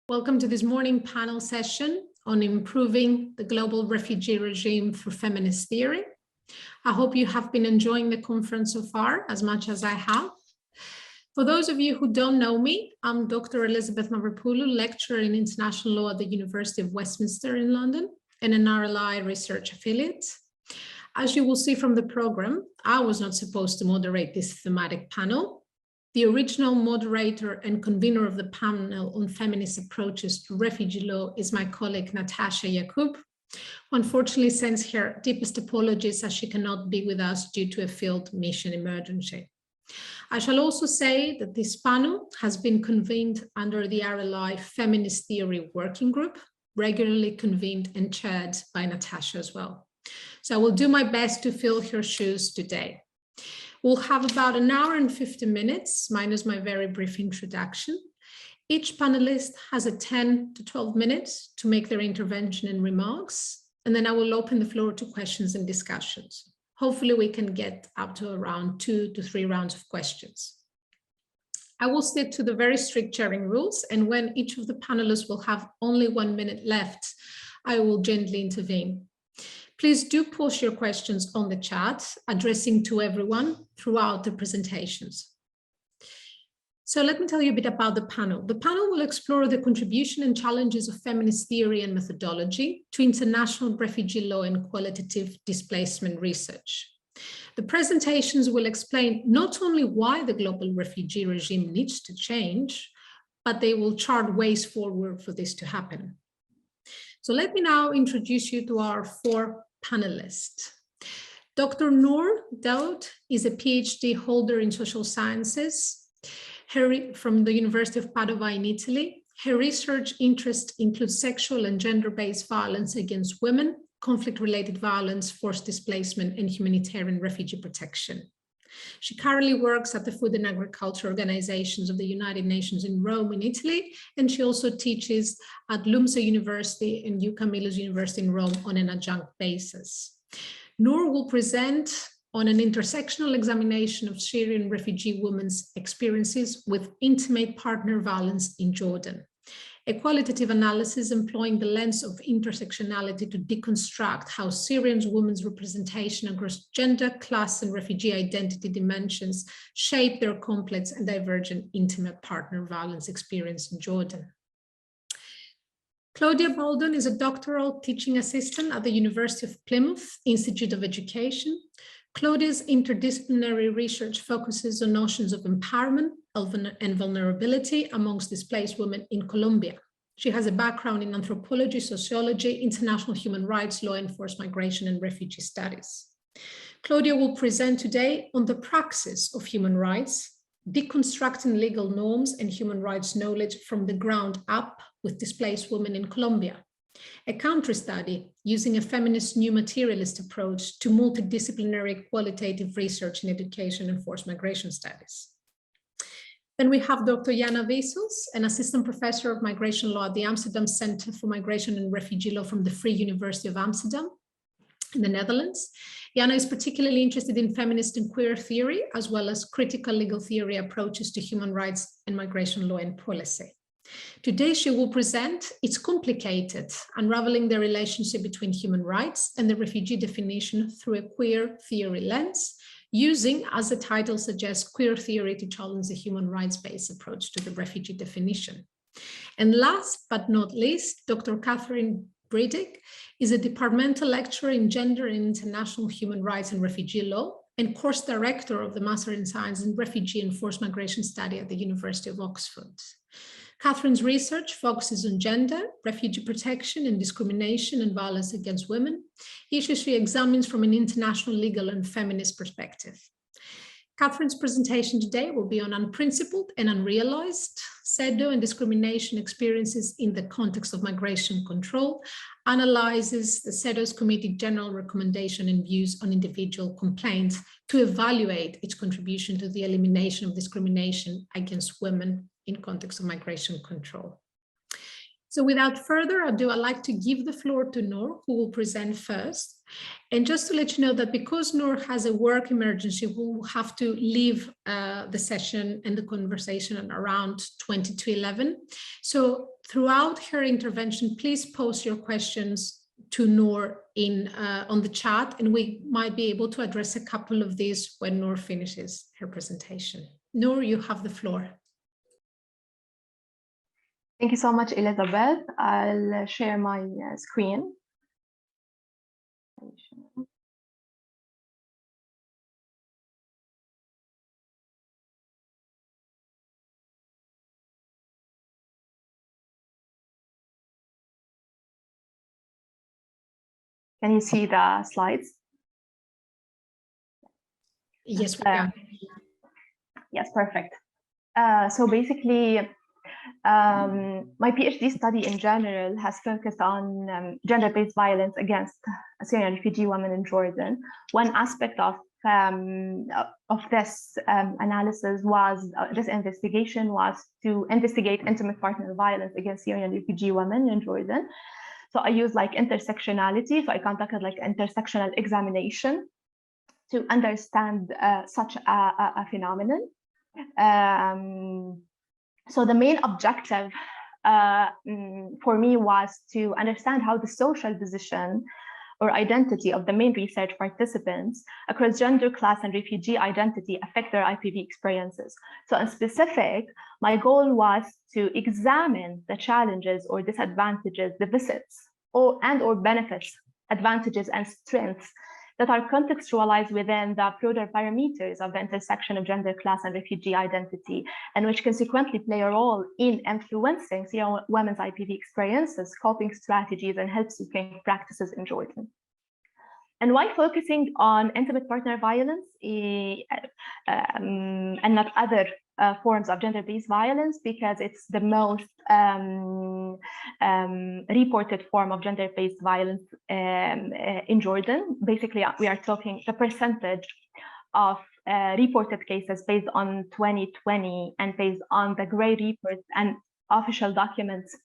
Welcome to this morning panel session on improving the global refugee regime through feminist theory. I hope you have been enjoying the conference so far as much as I have. For those of you who don't know me, I'm Dr. Elizabeth Mavropoulou, lecturer in international law at the University of Westminster in London and an RLI research affiliate. As you will see from the program, I was not supposed to moderate this thematic panel. The original moderator and convener of the panel on feminist approaches to refugee law is my colleague Natasha Yakub, who unfortunately sends her deepest apologies as she cannot be with us due to a field mission emergency. I shall also say that this panel has been convened under the RLI Feminist Theory Working Group, regularly convened and chaired by Natasha as well. So I will do my best to fill her shoes today. We'll have about an hour and 50 minutes, minus my very brief introduction. Each panelist has 10 to 12 minutes to make their intervention and remarks, and then I will open the floor to questions and discussions. Hopefully we can get up to around 2 to 3 rounds of questions. I will stick to the very strict chairing rules, and when each of the panelists will have only 1 minute left, I will gently intervene. Please do post your questions on the chat, addressing to everyone throughout the presentations. So let me tell you a bit about the panel. The panel will explore the contribution and challenges of feminist theory and methodology to international refugee law and qualitative displacement research. The presentations will explain not only why the global refugee regime needs to change, but they will chart ways forward for this to happen. So let me now introduce you to our 4 panelists. Dr. Noor Daoud is a PhD holder in social sciences from the University of Padova in Italy. Her research interests include sexual and gender-based violence against women, conflict-related violence, forced displacement, and humanitarian refugee protection. She currently works at the Food and Agriculture Organizations of the United Nations in Rome, in Italy, and she also teaches at LUMSA University and UCamillo's University in Rome on an adjunct basis. Noor will present on an intersectional examination of Syrian refugee women's experiences with intimate partner violence in Jordan, a qualitative analysis employing the lens of intersectionality to deconstruct how Syrian women's representation across gender, class, and refugee identity dimensions shape their complex and divergent intimate partner violence experience in Jordan. Claudia Baldwin is a doctoral teaching assistant at the University of Plymouth Institute of Education. Claudia's interdisciplinary research focuses on notions of empowerment and vulnerability amongst displaced women in Colombia. She has a background in anthropology, sociology, international human rights, law enforcement, migration, and refugee studies. Claudia will present today on the praxis of human rights, deconstructing legal norms and human rights knowledge from the ground up with displaced women in Colombia, a counter-study using a feminist new materialist approach to multidisciplinary qualitative research in education and forced migration studies. Then we have Dr. Jana Wijsels, an assistant professor of migration law at the Amsterdam Center for Migration and Refugee Law from the Free University of Amsterdam in the Netherlands. Jana is particularly interested in feminist and queer theory, as well as critical legal theory approaches to human rights and migration law and policy. Today, she will present It's Complicated, unraveling the relationship between human rights and the refugee definition through a queer theory lens, using, as the title suggests, queer theory to challenge the human rights-based approach to the refugee definition. And last but not least, Dr. Catherine Bredig is a departmental lecturer in gender and international human rights and refugee law and course director of the Master in Science in Refugee and Forced Migration Study at the University of Oxford. Catherine's research focuses on gender, refugee protection and discrimination and violence against women, issues she examines from an international legal and feminist perspective. Catherine's presentation today will be on unprincipled and unrealized CEDAW and discrimination experiences in the context of migration control, analyzes the CEDAW's Committee General recommendation and views on individual complaints to evaluate its contribution to the elimination of discrimination against women in context of migration control. So without further ado, I'd like to give the floor to Noor, who will present first. And just to let you know that because Noor has a work emergency, we'll have to leave the session and the conversation at around 20 to 11. So throughout her intervention, please post your questions to Noor on the chat, and we might be able to address a couple of these when Noor finishes her presentation. Noor, you have the floor. Thank you so much, Elizabeth. I'll share my screen. Can you see the slides? Yes, we can. Yes, perfect. So basically, my PhD study in general has focused on gender-based violence against Syrian refugee women in Jordan. One aspect of this analysis was, this investigation was to investigate intimate partner violence against Syrian refugee women in Jordan. So I used like intersectionality. So I conducted like intersectional examination to understand such a phenomenon. So the main objective for me was to understand how the social position or identity of the main research participants across gender, class, and refugee identity affect their IPV experiences. So in specific, my goal was to examine the challenges or disadvantages, deficits, or benefits, advantages, and strengths that are contextualized within the broader parameters of the intersection of gender, class, and refugee identity, and which consequently play a role in influencing Syrian women's IPV experiences, coping strategies, and help-seeking practices in Jordan. And why focusing on intimate partner violence and not other forms of gender-based violence? Because it's the most reported form of gender-based violence in Jordan. Basically, we are talking the percentage of reported cases based on 2020 and based on the gray reports and official documents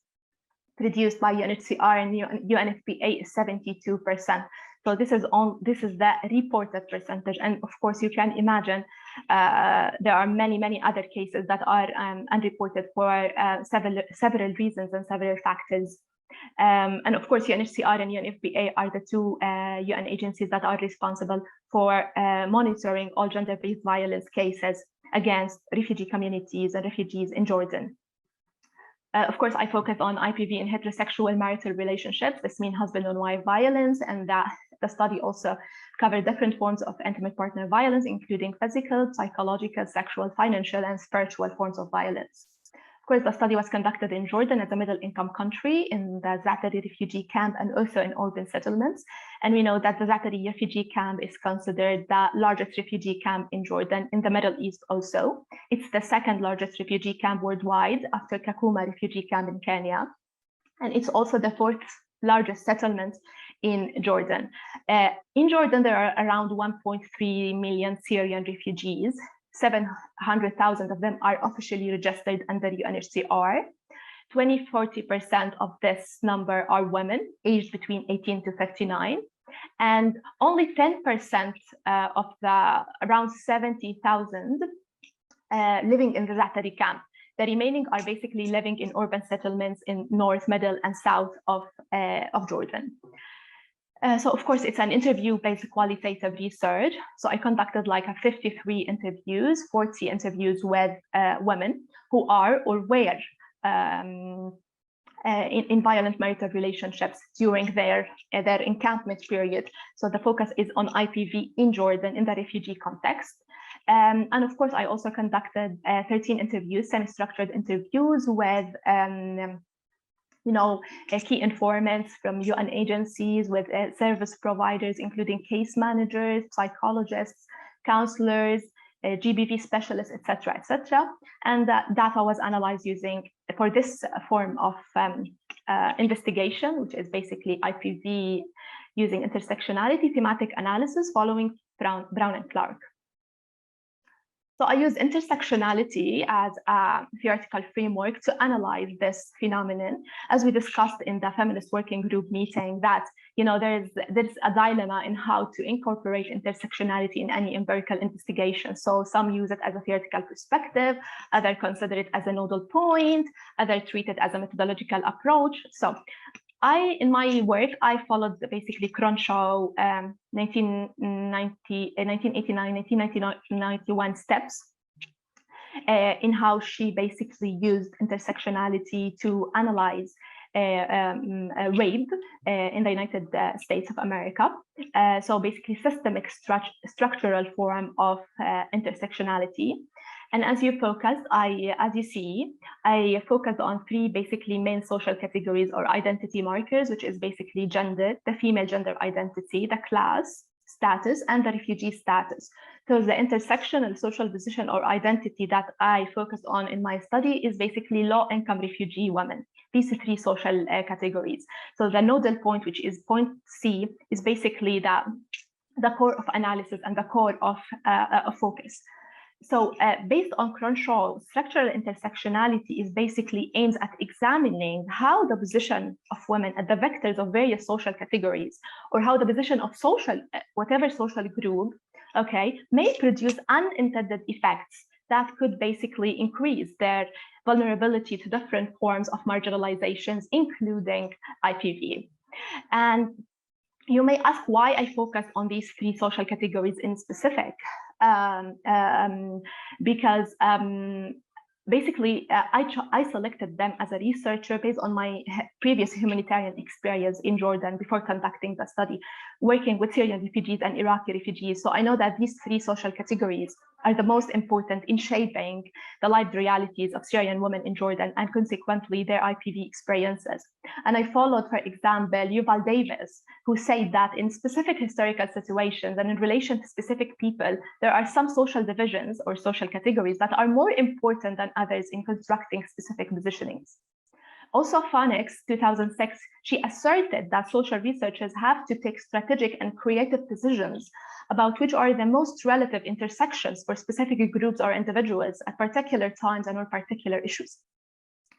produced by UNHCR and UNFPA is 72%. So this is the reported percentage, and of course you can imagine there are many other cases that are unreported for several reasons and several factors. And of course UNHCR and UNFPA are the two UN agencies that are responsible for monitoring all gender-based violence cases against refugee communities and refugees in Jordan. Of course, I focus on IPV in heterosexual marital relationships. This means husband and wife violence, and the study also covered different forms of intimate partner violence, including physical, psychological, sexual, financial, and spiritual forms of violence. Of course, the study was conducted in Jordan as a middle-income country, in the Zaatari refugee camp, and also in urban settlements. And we know that the Zaatari refugee camp is considered the largest refugee camp in Jordan, in the Middle East also. It's the second largest refugee camp worldwide after Kakuma refugee camp in Kenya. And it's also the fourth largest settlement in Jordan. In Jordan, there are around 1.3 million Syrian refugees. 700,000 of them are officially registered under UNHCR. 40% of this number are women aged between 18 to 59. And only 10% of the around 70,000 living in the Zaatari camp. The remaining are basically living in urban settlements in north, middle, and south of Jordan. So of course, it's an interview-based qualitative research. So I conducted like 53 interviews, 40 interviews with women who are or were in violent marital relationships during their encampment period. So the focus is on IPV in Jordan in the refugee context. And of course, I also conducted 13 interviews, semi-structured interviews with key informants from UN agencies, with service providers, including case managers, psychologists, counselors, GBV specialists, etc., etc. And that data was analyzed using, for this form of investigation, which is basically IPV using intersectionality, thematic analysis following Brown and Clark. So I use intersectionality as a theoretical framework to analyze this phenomenon, as we discussed in the feminist working group meeting, that there's a dilemma in how to incorporate intersectionality in any empirical investigation. So some use it as a theoretical perspective, others consider it as a nodal point, others treat it as a methodological approach. So in my work, I followed basically Crenshaw 1989-1991 steps in how she basically used intersectionality to analyze rape in the United States of America. So basically systemic structural form of intersectionality. And as you see, I focused on three basically main social categories or identity markers, which is basically gender, the female gender identity, the class status, and the refugee status. So the intersectional social position or identity that I focused on in my study is basically low-income refugee women. These three social categories. So the nodal point, which is point C, is basically the core of analysis and the core of focus. So based on Crenshaw, structural intersectionality is basically aims at examining how the position of women at the vectors of various social categories, or how the position of whatever social group, may produce unintended effects that could basically increase their vulnerability to different forms of marginalizations, including IPV. And you may ask why I focus on these three social categories in specific. Because basically I selected them as a researcher based on my previous humanitarian experience in Jordan before conducting the study, working with Syrian refugees and Iraqi refugees. So I know that these three social categories are the most important in shaping the lived realities of Syrian women in Jordan and consequently their IPV experiences. And I followed, for example, Yuval Davis, who said that in specific historical situations and in relation to specific people, there are some social divisions or social categories that are more important than others in constructing specific positionings. Also, Phoenix, 2006, she asserted that social researchers have to take strategic and creative decisions about which are the most relative intersections for specific groups or individuals at particular times and on particular issues.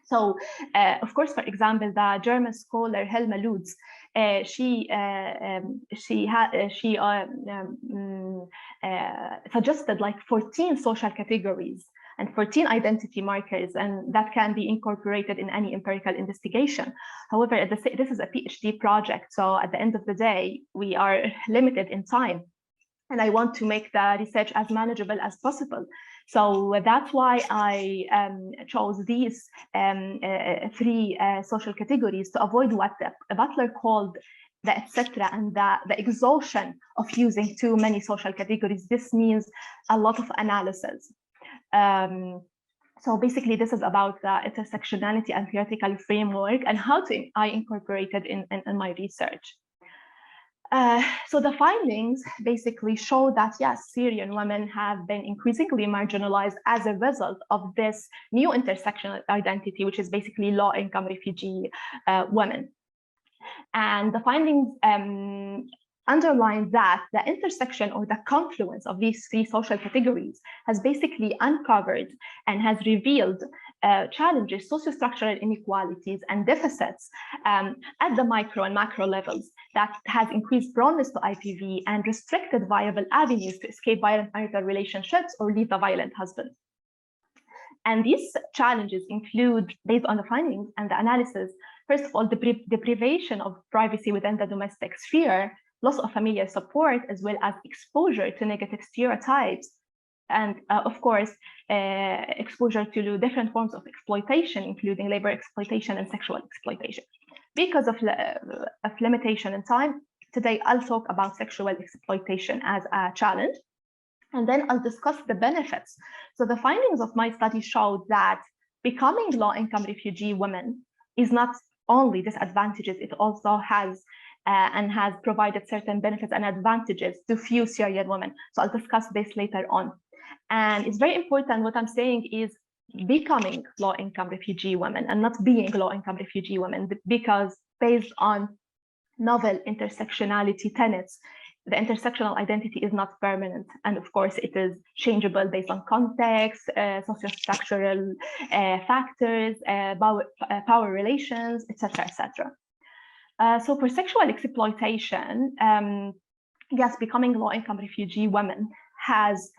So, of course, for example, the German scholar Helma Lutz, she suggested like 14 social categories and 14 identity markers, and that can be incorporated in any empirical investigation. However, this is a PhD project, so at the end of the day, we are limited in time, and I want to make the research as manageable as possible. So that's why I chose these three social categories to avoid what Butler called the etc. and the exhaustion of using too many social categories. This means a lot of analysis. So basically, this is about the intersectionality and theoretical framework and how I incorporate it in my research. So the findings basically show that, yes, Syrian women have been increasingly marginalized as a result of this new intersectional identity, which is basically low-income refugee women. And the findings underline that the intersection or the confluence of these three social categories has basically uncovered and has revealed challenges, sociostructural inequalities and deficits at the micro and macro levels that has increased proneness to IPV and restricted viable avenues to escape violent marital relationships or leave the violent husband. And these challenges include, based on the findings and the analysis, first of all, the deprivation of privacy within the domestic sphere, loss of familial support, as well as exposure to negative stereotypes, and of course, exposure to different forms of exploitation, including labor exploitation and sexual exploitation. Because of limitation in time, today I'll talk about sexual exploitation as a challenge, and then I'll discuss the benefits. So the findings of my study showed that becoming low-income refugee women is not only disadvantages, it also has and has provided certain benefits and advantages to few Syrian women. So I'll discuss this later on. And it's very important, what I'm saying is becoming low-income refugee women and not being low-income refugee women, because based on novel intersectionality tenets the intersectional identity is not permanent, and of course it is changeable based on context, sociostructural factors, power relations, etc., etc. So for sexual exploitation, yes, becoming low-income refugee women has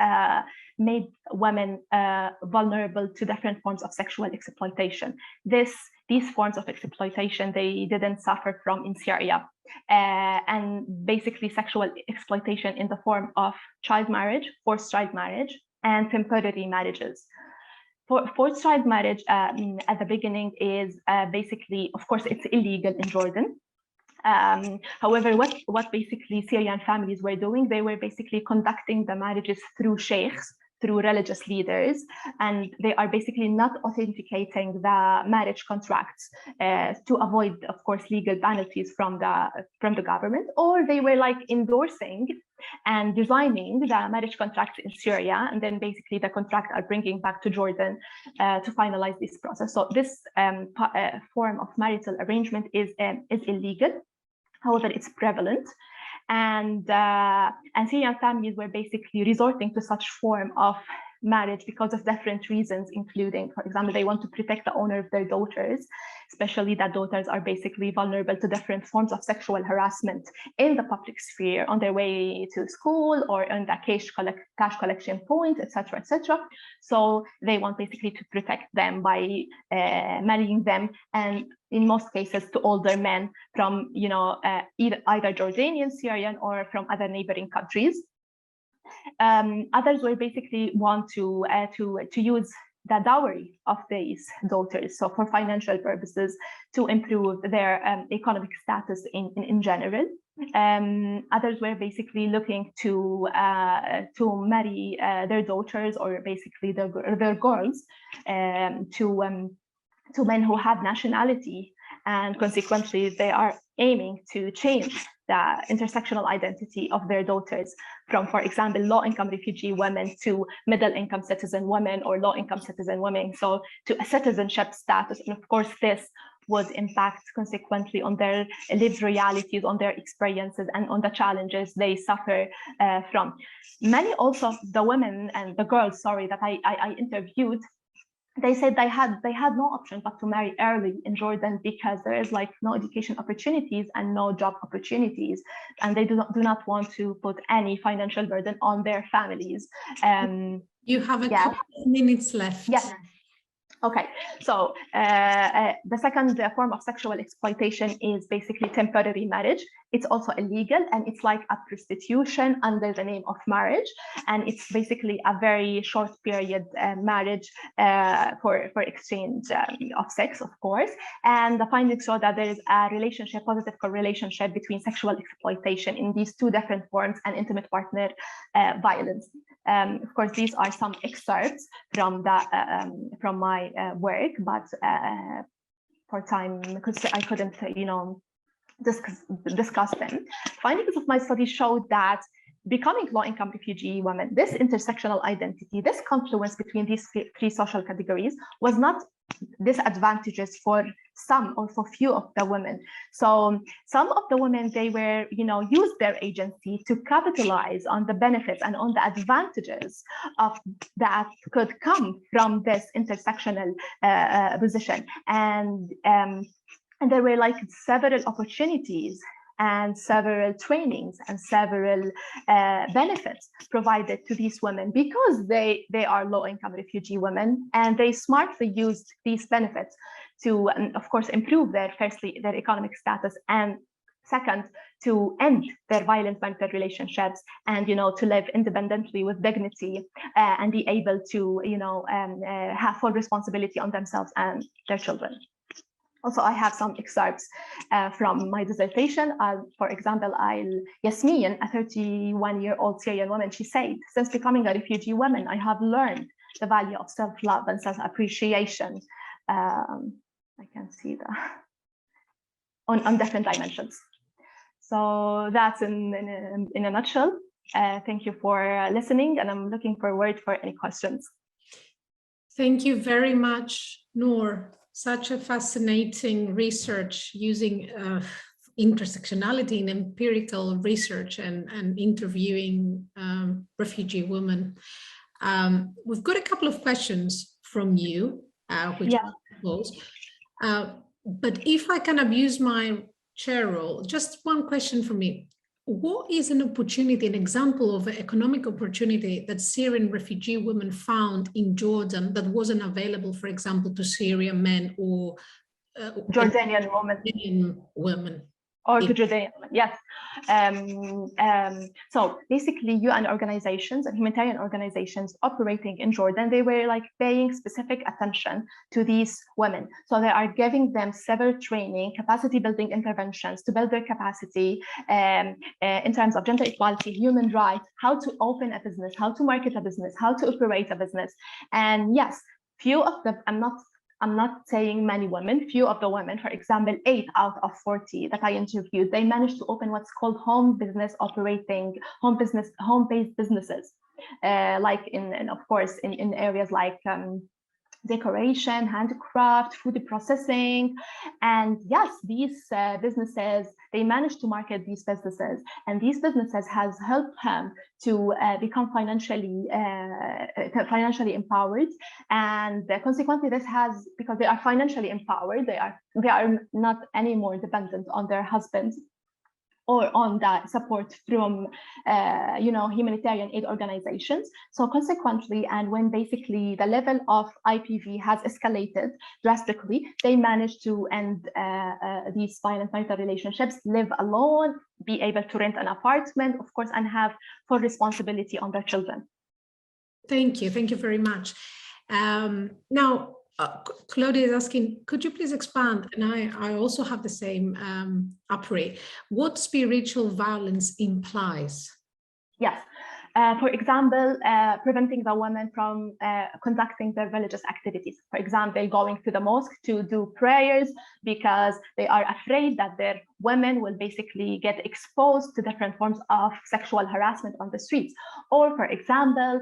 made women vulnerable to different forms of sexual exploitation. These forms of exploitation, they didn't suffer from in Syria. And basically sexual exploitation in the form of child marriage, forced child marriage, and temporary marriages. Forced child marriage at the beginning is basically, of course, it's illegal in Jordan. However, what basically Syrian families were doing, they were basically conducting the marriages through sheikhs, through religious leaders, and they are basically not authenticating the marriage contracts to avoid, of course, legal penalties from the government, or they were like endorsing and designing the marriage contracts in Syria, and then basically the contract are bringing back to Jordan to finalize this process. So this form of marital arrangement is illegal. However, it's prevalent, and Syrian families were basically resorting to such form of marriage because of different reasons, including, for example, they want to protect the honor of their daughters, especially that daughters are basically vulnerable to different forms of sexual harassment in the public sphere on their way to school or on the cash collection point, etc., etc. So they want basically to protect them by marrying them, and in most cases to older men from, you know, either Jordanian, Syrian, or from other neighboring countries. Others will basically want to use the dowry of these daughters, so for financial purposes, to improve their economic status in general. Others were basically looking to marry their daughters, or basically their girls, to men who have nationality, and consequently they are aiming to change the intersectional identity of their daughters from, for example, low-income refugee women to middle-income citizen women, or low-income citizen women, so to a citizenship status. And of course, this would impact consequently on their lived realities, on their experiences, and on the challenges they suffer from. Many also the women and the girls, sorry, that I interviewed, they said they had no option but to marry early in Jordan, because there is like no education opportunities and no job opportunities, and they do not want to put any financial burden on their families. You have a couple of minutes left. Yes. Okay, so the second form of sexual exploitation is basically temporary marriage. It's also illegal, and it's like a prostitution under the name of marriage, and it's basically a very short period marriage for exchange of sex, of course. And the findings show that there is a positive correlationship between sexual exploitation in these two different forms and intimate partner violence. Of course, these are some excerpts from my work, but for time, because I couldn't, discuss them. Findings of my study showed that becoming low-income refugee women, this intersectional identity, this confluence between these three social categories was not disadvantageous for some or for few of the women. So some of the women, they were, used their agency to capitalize on the benefits and on the advantages of that could come from this intersectional position. And there were like several opportunities and several trainings and several benefits provided to these women, because they are low-income refugee women, and they smartly used these benefits to, of course, improve their economic status, and second, to end their violent marital relationships, and to live independently with dignity, and be able to have full responsibility on themselves and their children. Also, I have some excerpts from my dissertation. For example, Yasmin, a 31-year-old Syrian woman, she said, since becoming a refugee woman, I have learned the value of self-love and self-appreciation. I can see that on different dimensions. So that's in a nutshell. Thank you for listening, and I'm looking forward for any questions. Thank you very much, Noor. Such a fascinating research using intersectionality in empirical research and interviewing refugee women. We've got a couple of questions from you, which I'll pose. But if I can abuse my chair role, just one question for me. What is an opportunity, an example of an economic opportunity that Syrian refugee women found in Jordan that wasn't available, for example, to Syrian men or Jordanian women? Or to Judean, yes. So basically, UN organizations and humanitarian organizations operating in Jordan, they were like paying specific attention to these women. So they are giving them several training, capacity building interventions to build their capacity in terms of gender equality, human rights, how to open a business, how to market a business, how to operate a business. And yes, few of them, I'm not saying many women, few of the women, for example, 8 out of 40 that I interviewed, they managed to open what's called home-based businesses, like in of course, in areas like decoration, handcraft, food processing. And yes, these businesses, they managed to market these businesses, and these businesses has helped them to become financially empowered. And consequently, this has, because they are financially empowered, they are not anymore dependent on their husbands or on that support from humanitarian aid organizations. So consequently, and when basically the level of IPV has escalated drastically, they managed to end these violent marital relationships, live alone, be able to rent an apartment, of course, and have full responsibility on their children. Thank you very much. Now, Claudia is asking, could you please expand? And I also have the same approach. What spiritual violence implies? Yes. For example, preventing the women from conducting their religious activities. For example, going to the mosque to do prayers because they are afraid that their women will basically get exposed to different forms of sexual harassment on the streets. Or, for example,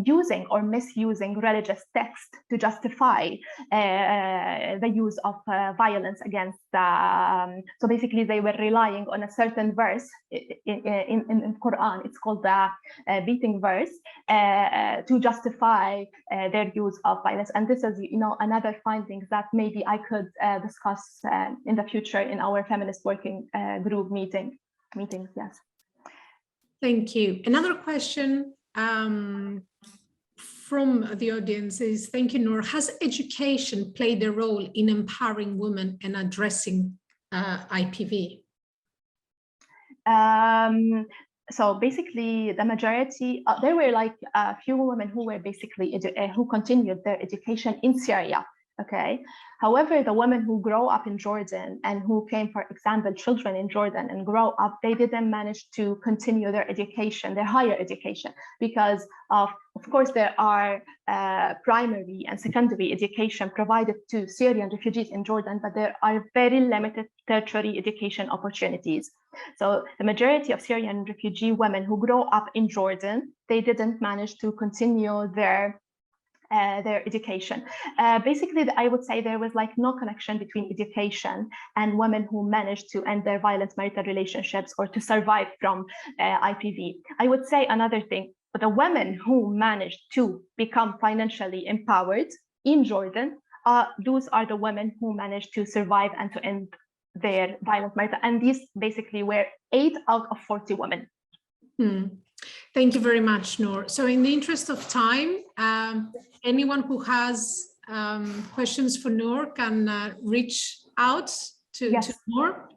using or misusing religious text to justify the use of violence against. So basically, they were relying on a certain verse in Quran. It's called the beating verse to justify their use of violence. And this is, another finding that maybe I could discuss in the future in our feminist working group meetings. Yes. Thank you. Another question from the audience is, thank you, Noor. Has education played a role in empowering women and addressing IPV? So basically, the majority, there were like a few women who were basically, who continued their education in Syria, okay? However, the women who grow up in Jordan and who came, for example, children in Jordan and grow up, they didn't manage to continue their education, their higher education, because of course, there are primary and secondary education provided to Syrian refugees in Jordan, but there are very limited tertiary education opportunities. So the majority of Syrian refugee women who grow up in Jordan, they didn't manage to continue their education. Basically, I would say there was like no connection between education and women who managed to end their violent marital relationships or to survive from IPV. I would say another thing, the women who managed to become financially empowered in Jordan, those are the women who managed to survive and to end their violent marital. And these basically were 8 out of 40 women. Thank you very much, Noor. So in the interest of time, anyone who has questions for Noor can reach out to Noor.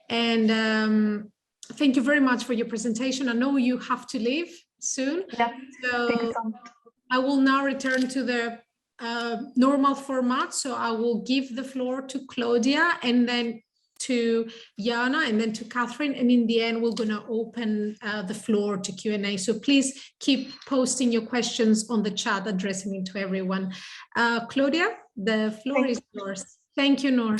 And thank you very much for your presentation. I know you have to leave soon. Yeah. So thank you so much. I will now return to the normal format. So I will give the floor to Claudia and then to Jana and then to Catherine, and in the end we're going to open the floor to Q&A. So please keep posting your questions on the chat, addressing it to everyone. Claudia, the floor is yours. Thank you, Noor.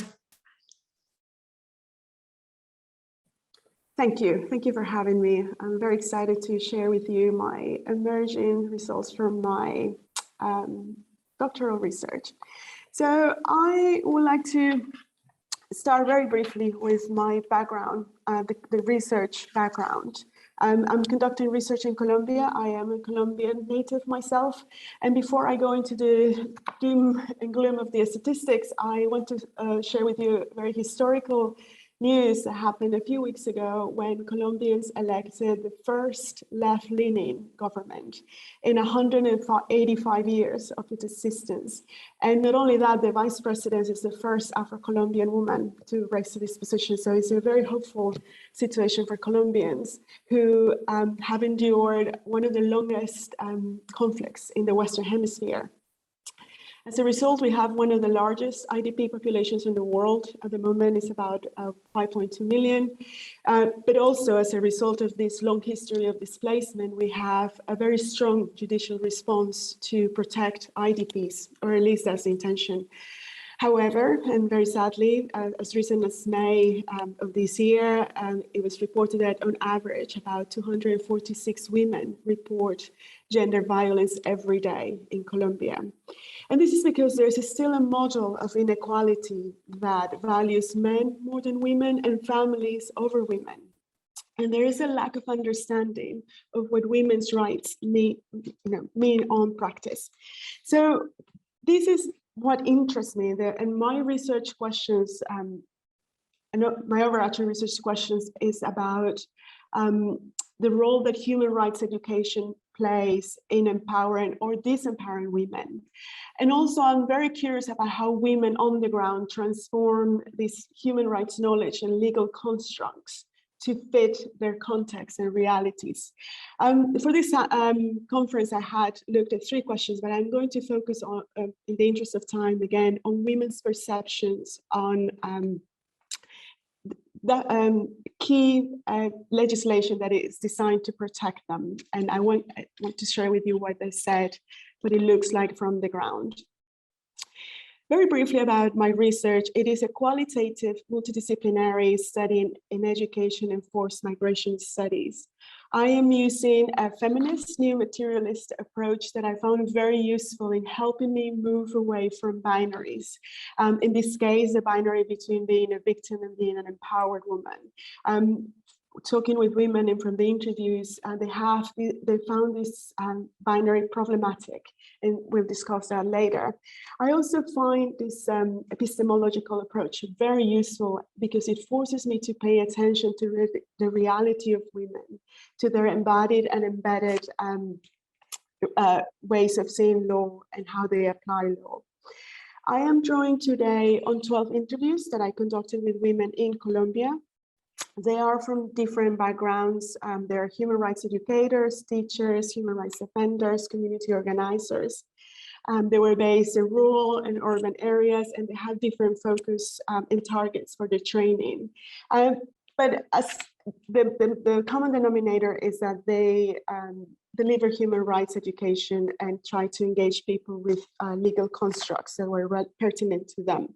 Thank you for having me. I'm very excited to share with you my emerging results from my doctoral research. So I would like to start very briefly with my background, the research background. I'm conducting research in Colombia. I am a Colombian native myself. And before I go into the doom and gloom of the statistics, I want to share with you a very historical news that happened a few weeks ago when Colombians elected the first left-leaning government in 185 years of its existence. And not only that, the vice president is the first Afro-Colombian woman to rise to this position. So it's a very hopeful situation for Colombians who have endured one of the longest conflicts in the Western Hemisphere. As a result, we have one of the largest IDP populations in the world. At the moment, it's about 5.2 million. But also, as a result of this long history of displacement, we have a very strong judicial response to protect IDPs, or at least that's the intention. However, and very sadly, as recent as May of this year, it was reported that on average, about 246 women report gender violence every day in Colombia. And this is because there's still a model of inequality that values men more than women and families over women. And there is a lack of understanding of what women's rights mean on practice. So this is what interests me there, and my research questions, my overarching research questions is about the role that human rights education plays in empowering or disempowering women. And also I'm very curious about how women on the ground transform this human rights knowledge and legal constructs to fit their context and realities. For this conference, I had looked at 3 questions, but I'm going to focus on, in the interest of time, again, on women's perceptions on the key legislation that is designed to protect them. And I want to share with you what they said, what it looks like from the ground. Very briefly about my research, it is a qualitative multidisciplinary study in education and forced migration studies. I am using a feminist new materialist approach that I found very useful in helping me move away from binaries. In this case, the binary between being a victim and being an empowered woman. Talking with women and from the interviews, they found this binary problematic, and we'll discuss that later. I also find this epistemological approach very useful because it forces me to pay attention to the reality of women, to their embodied and embedded ways of seeing law and how they apply law. I am drawing today on 12 interviews that I conducted with women in Colombia. They are from different backgrounds. They're human rights educators, teachers, human rights offenders, community organizers. They were based in rural and urban areas, and they have different focus and targets for the training. But as the common denominator is that they deliver human rights education and try to engage people with legal constructs that were pertinent to them.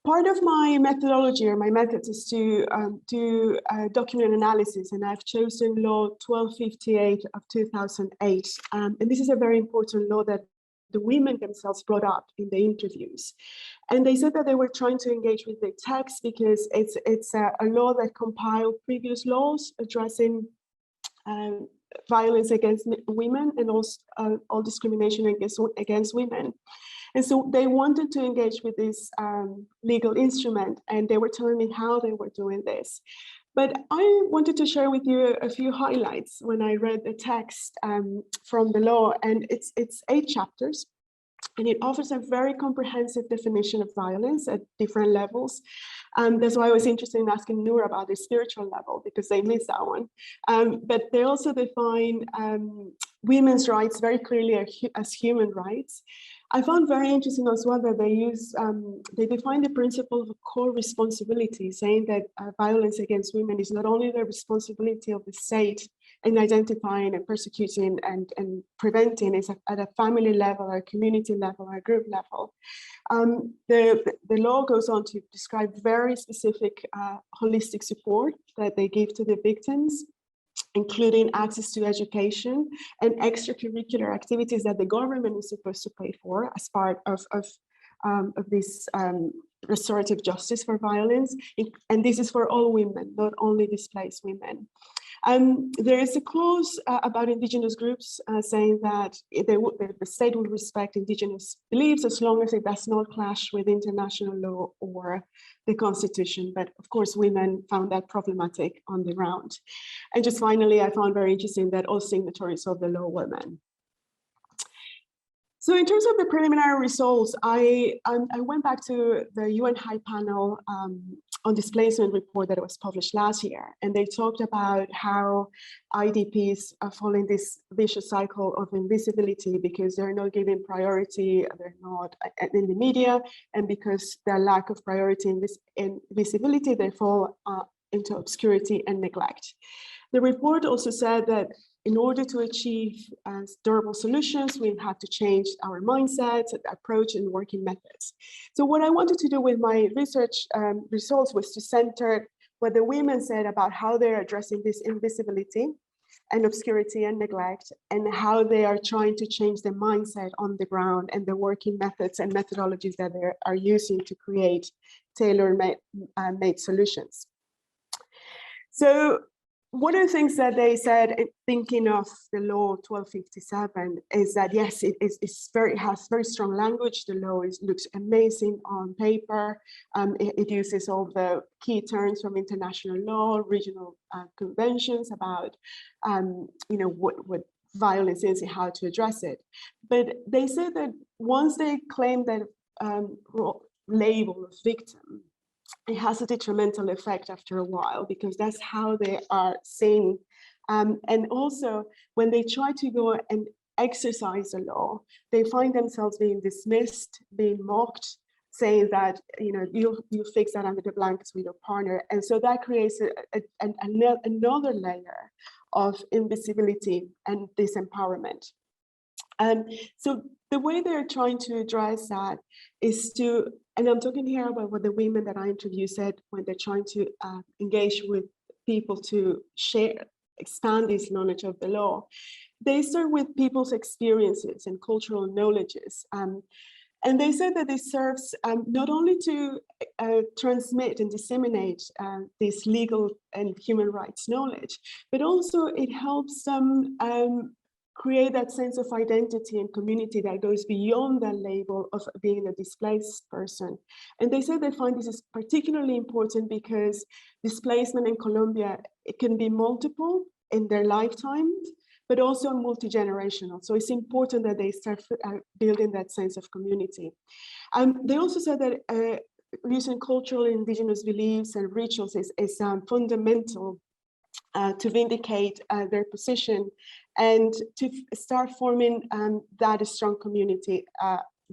Part of my methodology or my methods is to do document analysis, and I've chosen law 1258 of 2008. And this is a very important law that the women themselves brought up in the interviews. And they said that they were trying to engage with the text because it's a law that compiled previous laws addressing violence against women and also all discrimination against women. And so they wanted to engage with this legal instrument, and they were telling me how they were doing this. But I wanted to share with you a few highlights when I read the text from the law, and it's 8 chapters, and it offers a very comprehensive definition of violence at different levels. That's why I was interested in asking Noor about the spiritual level, because they missed that one. But they also define women's rights very clearly as human rights. I found very interesting as well that they define the principle of co-responsibility, saying that violence against women is not only the responsibility of the state in identifying and persecuting and preventing, it's at a family level, or a community level, or a group level. The law goes on to describe very specific holistic support that they give to the victims, including access to education and extracurricular activities that the government is supposed to pay for as part of of this restorative justice for violence, and this is for all women, not only displaced women. There is a clause about indigenous groups saying that the state will respect indigenous beliefs as long as it does not clash with international law or the constitution. But of course, women found that problematic on the ground. And just finally, I found very interesting that all signatories of the law were men. So in terms of the preliminary results, I went back to the UN High Panel on Displacement report that was published last year, and they talked about how IDPs are following this vicious cycle of invisibility because they're not given priority, they're not in the media, and because their lack of priority in visibility, they fall into obscurity and neglect. The report also said that in order to achieve durable solutions, we have to change our mindsets, approach, and working methods. So what I wanted to do with my research results was to center what the women said about how they're addressing this invisibility and obscurity and neglect, and how they are trying to change the mindset on the ground and the working methods and methodologies that they are using to create tailor-made solutions. So one of the things that they said, thinking of the law 1257, is that yes, it has very strong language. The law looks amazing on paper. It uses all the key terms from international law, regional conventions about, what violence is and how to address it. But they said that once they claim that label of victim, it has a detrimental effect after a while, because that's how they are seen. And also, when they try to go and exercise the law, they find themselves being dismissed, being mocked, saying that, you fix that under the blankets with your partner. And so that creates another layer of invisibility and disempowerment. So the way they're trying to address that is to, and I'm talking here about what the women that I interviewed said when they're trying to engage with people to expand this knowledge of the law. They start with people's experiences and cultural knowledges. And they said that this serves not only to transmit and disseminate this legal and human rights knowledge, but also it helps them create that sense of identity and community that goes beyond that label of being a displaced person. And they say they find this is particularly important because displacement in Colombia, it can be multiple in their lifetimes, but also multi-generational. So it's important that they start building that sense of community. They also said that using cultural indigenous beliefs and rituals is fundamental to vindicate their position and to start forming that strong community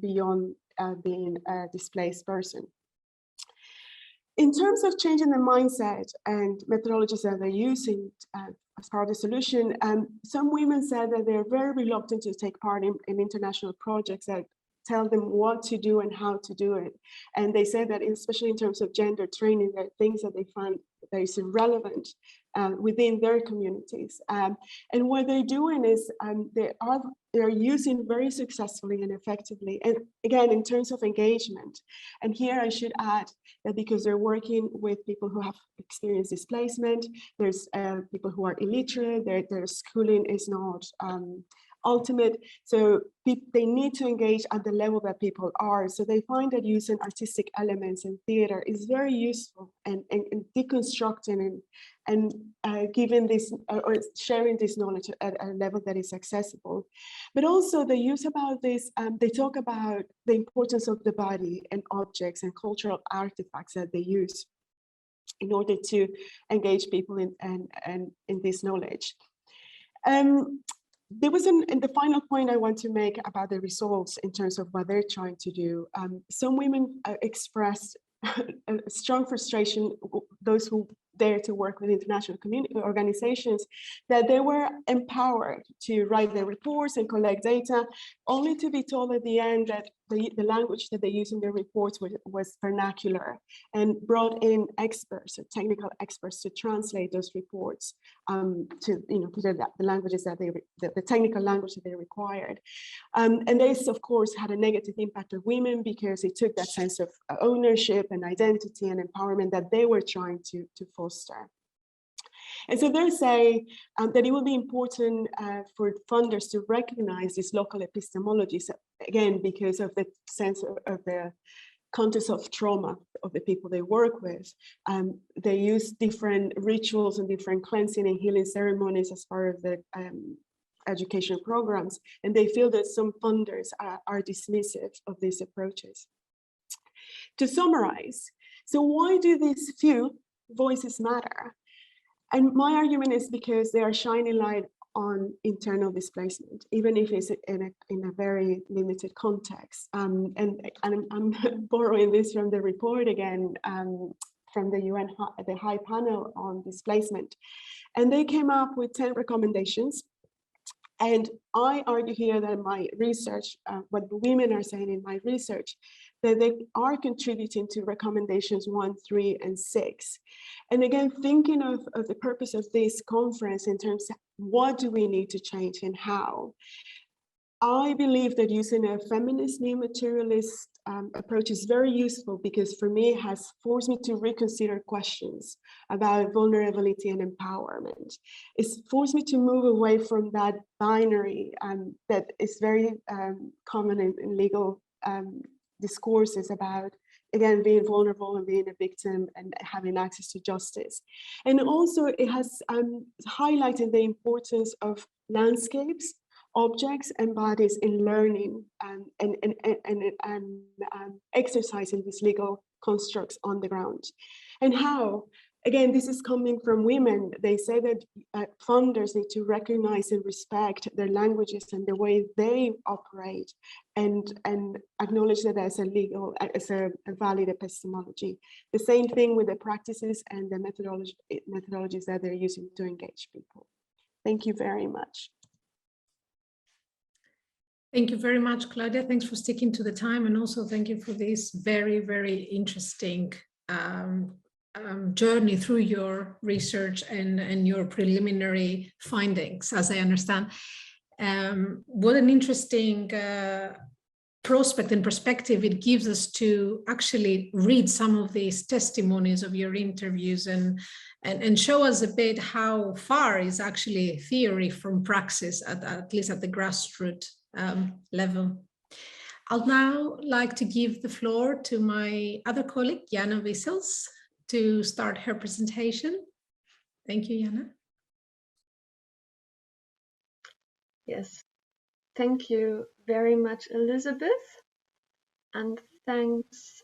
beyond being a displaced person. In terms of changing the mindset and methodologies that they're using as part of the solution, some women said that they're very reluctant to take part in international projects that tell them what to do and how to do it. And they say that especially in terms of gender training, there are things that they find that is irrelevant within their communities. And what they're doing is they're using very successfully and effectively, and again, in terms of engagement. And here I should add that because they're working with people who have experienced displacement, there's people who are illiterate, their schooling is not ultimate, so they need to engage at the level that people are. So they find that using artistic elements and theater is very useful, and deconstructing and giving this or sharing this knowledge at a level that is accessible. But also they use about this, they talk about the importance of the body and objects and cultural artifacts that they use in order to engage people in this knowledge. There was and the final point I want to make about the results in terms of what they're trying to do. Some women expressed a strong frustration, those who dare to work with international community organizations, that they were empowered to write their reports and collect data, only to be told at the end that the language that they use in their reports was vernacular, and brought in experts or technical experts to translate those reports to the languages that the technical language that they required. And this, of course, had a negative impact on women because it took that sense of ownership and identity and empowerment that they were trying to foster. And so they say that it will be important for funders to recognize these local epistemologies, again, because of the sense of the context of trauma of the people they work with. They use different rituals and different cleansing and healing ceremonies as part of the education programs, and they feel that some funders are dismissive of these approaches. To summarize, so why do these few voices matter? And my argument is because they are shining light on internal displacement, even if it's in a very limited context. And I'm borrowing this from the report again, from the UN, the High Panel on Displacement. And they came up with 10 recommendations. And I argue here that in my research, what the women are saying in my research, that they are contributing to recommendations 1, 3, and 6. And again, thinking of the purpose of this conference in terms of what do we need to change and how, I believe that using a feminist new materialist approach is very useful, because for me it has forced me to reconsider questions about vulnerability and empowerment. It's forced me to move away from that binary that is very common in legal discourses about, again, being vulnerable and being a victim and having access to justice. And also it has highlighted the importance of landscapes, objects, and bodies in learning and exercising these legal constructs on the ground. And how, again, this is coming from women. They say that funders need to recognize and respect their languages and the way they operate, and acknowledge that as a valid epistemology. The same thing with the practices and the methodologies that they're using to engage people. Thank you very much. Thank you very much, Claudia. Thanks for sticking to the time, and also thank you for this very, very interesting journey through your research and your preliminary findings, as I understand. What an interesting prospect and perspective it gives us to actually read some of these testimonies of your interviews and show us a bit how far is actually theory from praxis, at least at the grassroots level. I'll now like to give the floor to my other colleague, Jana Wissels, to start her presentation. Thank you, Jana. Yes, thank you very much, Elizabeth, and thanks.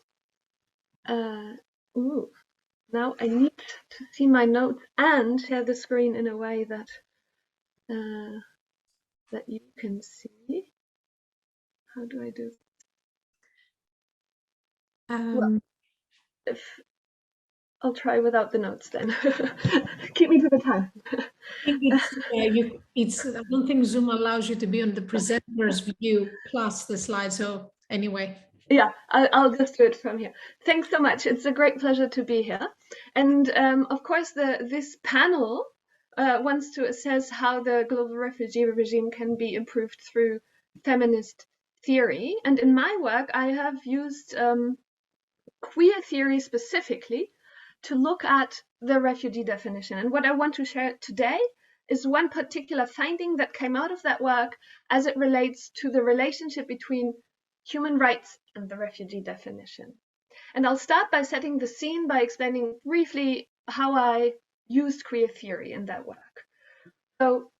Now I need to see my notes and share the screen in a way that that you can see. How do I do? Well, I'll try without the notes then. Keep me to the time. I don't think Zoom allows you to be on the presenter's view plus the slide. So anyway. Yeah, I'll just do it from here. Thanks so much. It's a great pleasure to be here. And of course, this panel wants to assess how the global refugee regime can be improved through feminist theory. And in my work, I have used queer theory specifically to look at the refugee definition. And what I want to share today is one particular finding that came out of that work as it relates to the relationship between human rights and the refugee definition. And I'll start by setting the scene by explaining briefly how I used queer theory in that work. So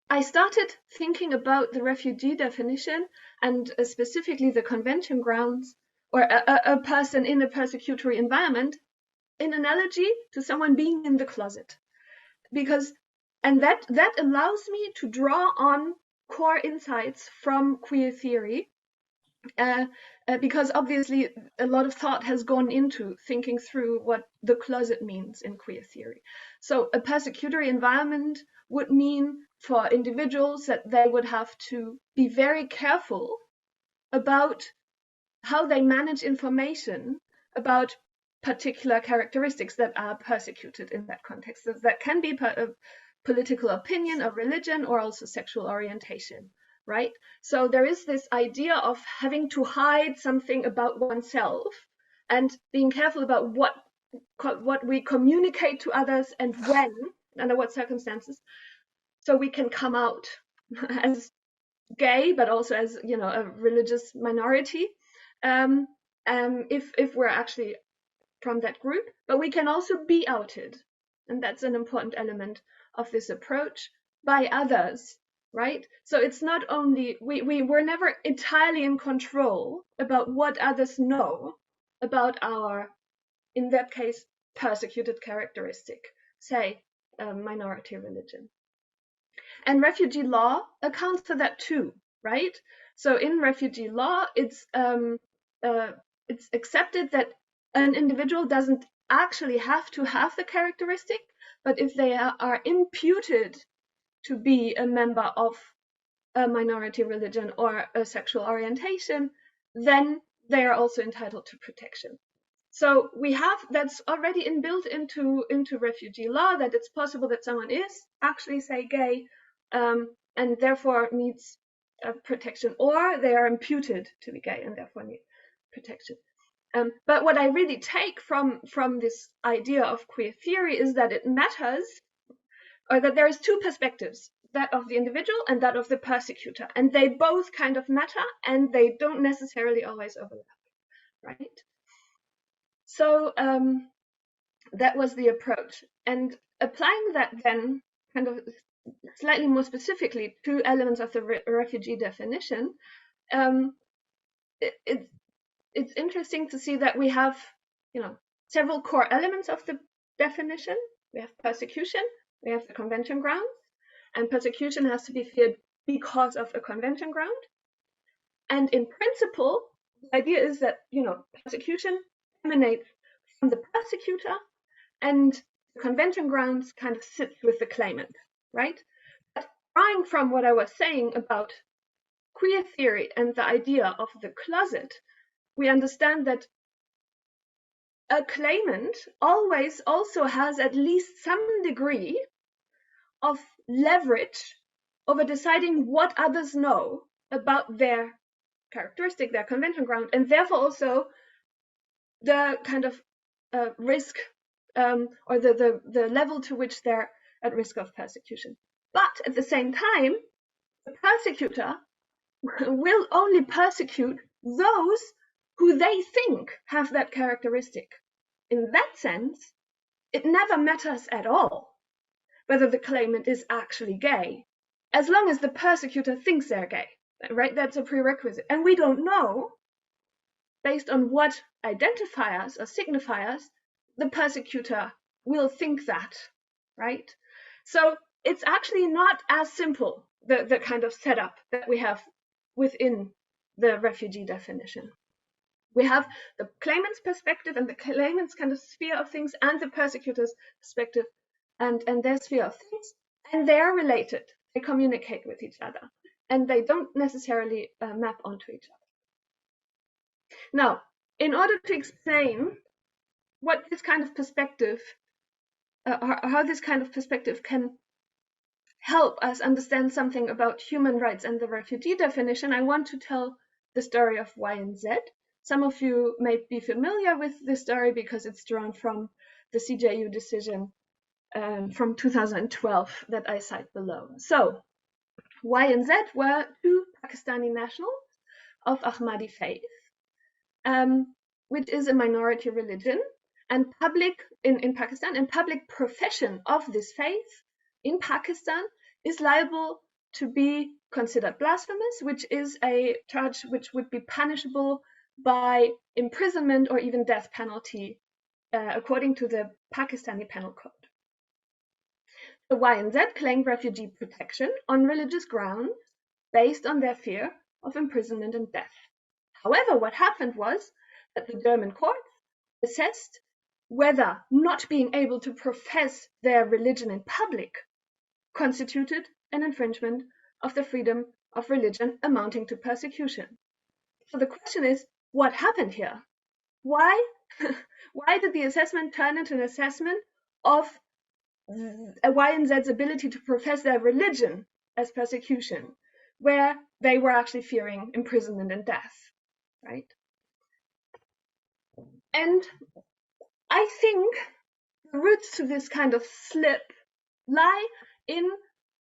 I started thinking about the refugee definition and specifically the convention grounds, or a person in a persecutory environment, in analogy to someone being in the closet. And that allows me to draw on core insights from queer theory because obviously a lot of thought has gone into thinking through what the closet means in queer theory. So a persecutory environment would mean for individuals that they would have to be very careful about how they manage information about particular characteristics that are persecuted in that context. So that can be political opinion or religion, or also sexual orientation, right? So there is this idea of having to hide something about oneself and being careful about what we communicate to others and when, under what circumstances, so we can come out as gay, but also as, you know, a religious minority, if we're actually from that group. But we can also be outed, and that's an important element of this approach, by others, right? So it's not only, we're never entirely in control about what others know about our, in that case, persecuted characteristic, say, minority religion. And refugee law accounts for that too, right? So in refugee law, it's accepted that an individual doesn't actually have to have the characteristic, but if they are imputed to be a member of a minority religion or a sexual orientation, then they are also entitled to protection. So we have, that's already inbuilt into refugee law, that it's possible that someone is actually, say, gay, and therefore needs protection, or they are imputed to be gay and therefore need protection. But what I really take from this idea of queer theory is that it matters, or that there is two perspectives, that of the individual and that of the persecutor, and they both kind of matter, and they don't necessarily always overlap, right? So that was the approach, and applying that then kind of slightly more specifically to elements of the refugee definition, it's interesting to see that we have, you know, several core elements of the definition. We have persecution, we have the convention grounds, and persecution has to be feared because of a convention ground. And in principle, the idea is that, you know, persecution emanates from the persecutor, and the convention grounds kind of sits with the claimant, right? But drawing from what I was saying about queer theory and the idea of the closet, we understand that a claimant always also has at least some degree of leverage over deciding what others know about their characteristic, their convention ground, and therefore also the kind of risk or the level to which they're at risk of persecution. But at the same time, the persecutor will only persecute those who they think have that characteristic. In that sense, it never matters at all whether the claimant is actually gay, as long as the persecutor thinks they're gay, right? That's a prerequisite. And we don't know, based on what identifiers or signifiers the persecutor will think that, right? So it's actually not as simple, the kind of setup that we have within the refugee definition. We have the claimant's perspective and the claimant's kind of sphere of things, and the persecutor's perspective and their sphere of things, and they are related. They communicate with each other, and they don't necessarily map onto each other. Now, in order to explain what this kind of perspective, how this kind of perspective can help us understand something about human rights and the refugee definition, I want to tell the story of Y and Z. Some of you may be familiar with this story because it's drawn from the CJU decision from 2012 that I cite below. So Y and Z were two Pakistani nationals of Ahmadi faith, which is a minority religion and public in Pakistan, and public profession of this faith in Pakistan is liable to be considered blasphemous, which is a charge which would be punishable by imprisonment or even death penalty, according to the Pakistani Penal Code. The Y and Z claimed refugee protection on religious grounds based on their fear of imprisonment and death. However, what happened was that the German courts assessed whether not being able to profess their religion in public constituted an infringement of the freedom of religion amounting to persecution. So the question is, what happened here? Why did the assessment turn into an assessment of a Y and Z's ability to profess their religion as persecution, where they were actually fearing imprisonment and death, right? And I think the roots to this kind of slip lie in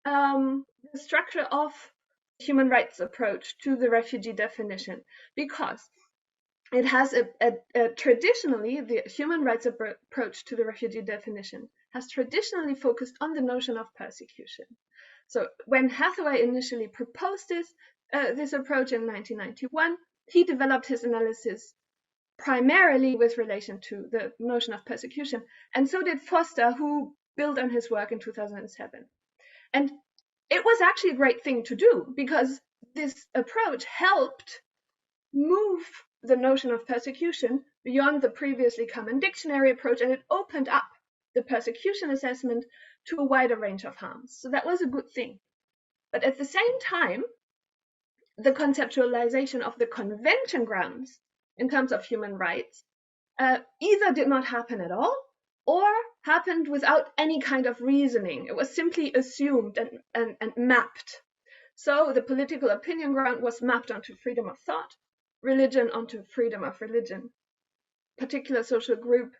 the structure of human rights approach to the refugee definition, because it has traditionally, the human rights approach to the refugee definition has traditionally focused on the notion of persecution. So when Hathaway initially proposed this approach in 1991, he developed his analysis primarily with relation to the notion of persecution, and so did Foster, who built on his work in 2007. And it was actually a great thing to do, because this approach helped move the notion of persecution beyond the previously common dictionary approach, and it opened up the persecution assessment to a wider range of harms. So that was a good thing. But at the same time, the conceptualization of the convention grounds in terms of human rights either did not happen at all, or happened without any kind of reasoning. It was simply assumed and mapped. So the political opinion ground was mapped onto freedom of thought, religion onto freedom of religion. Particular social group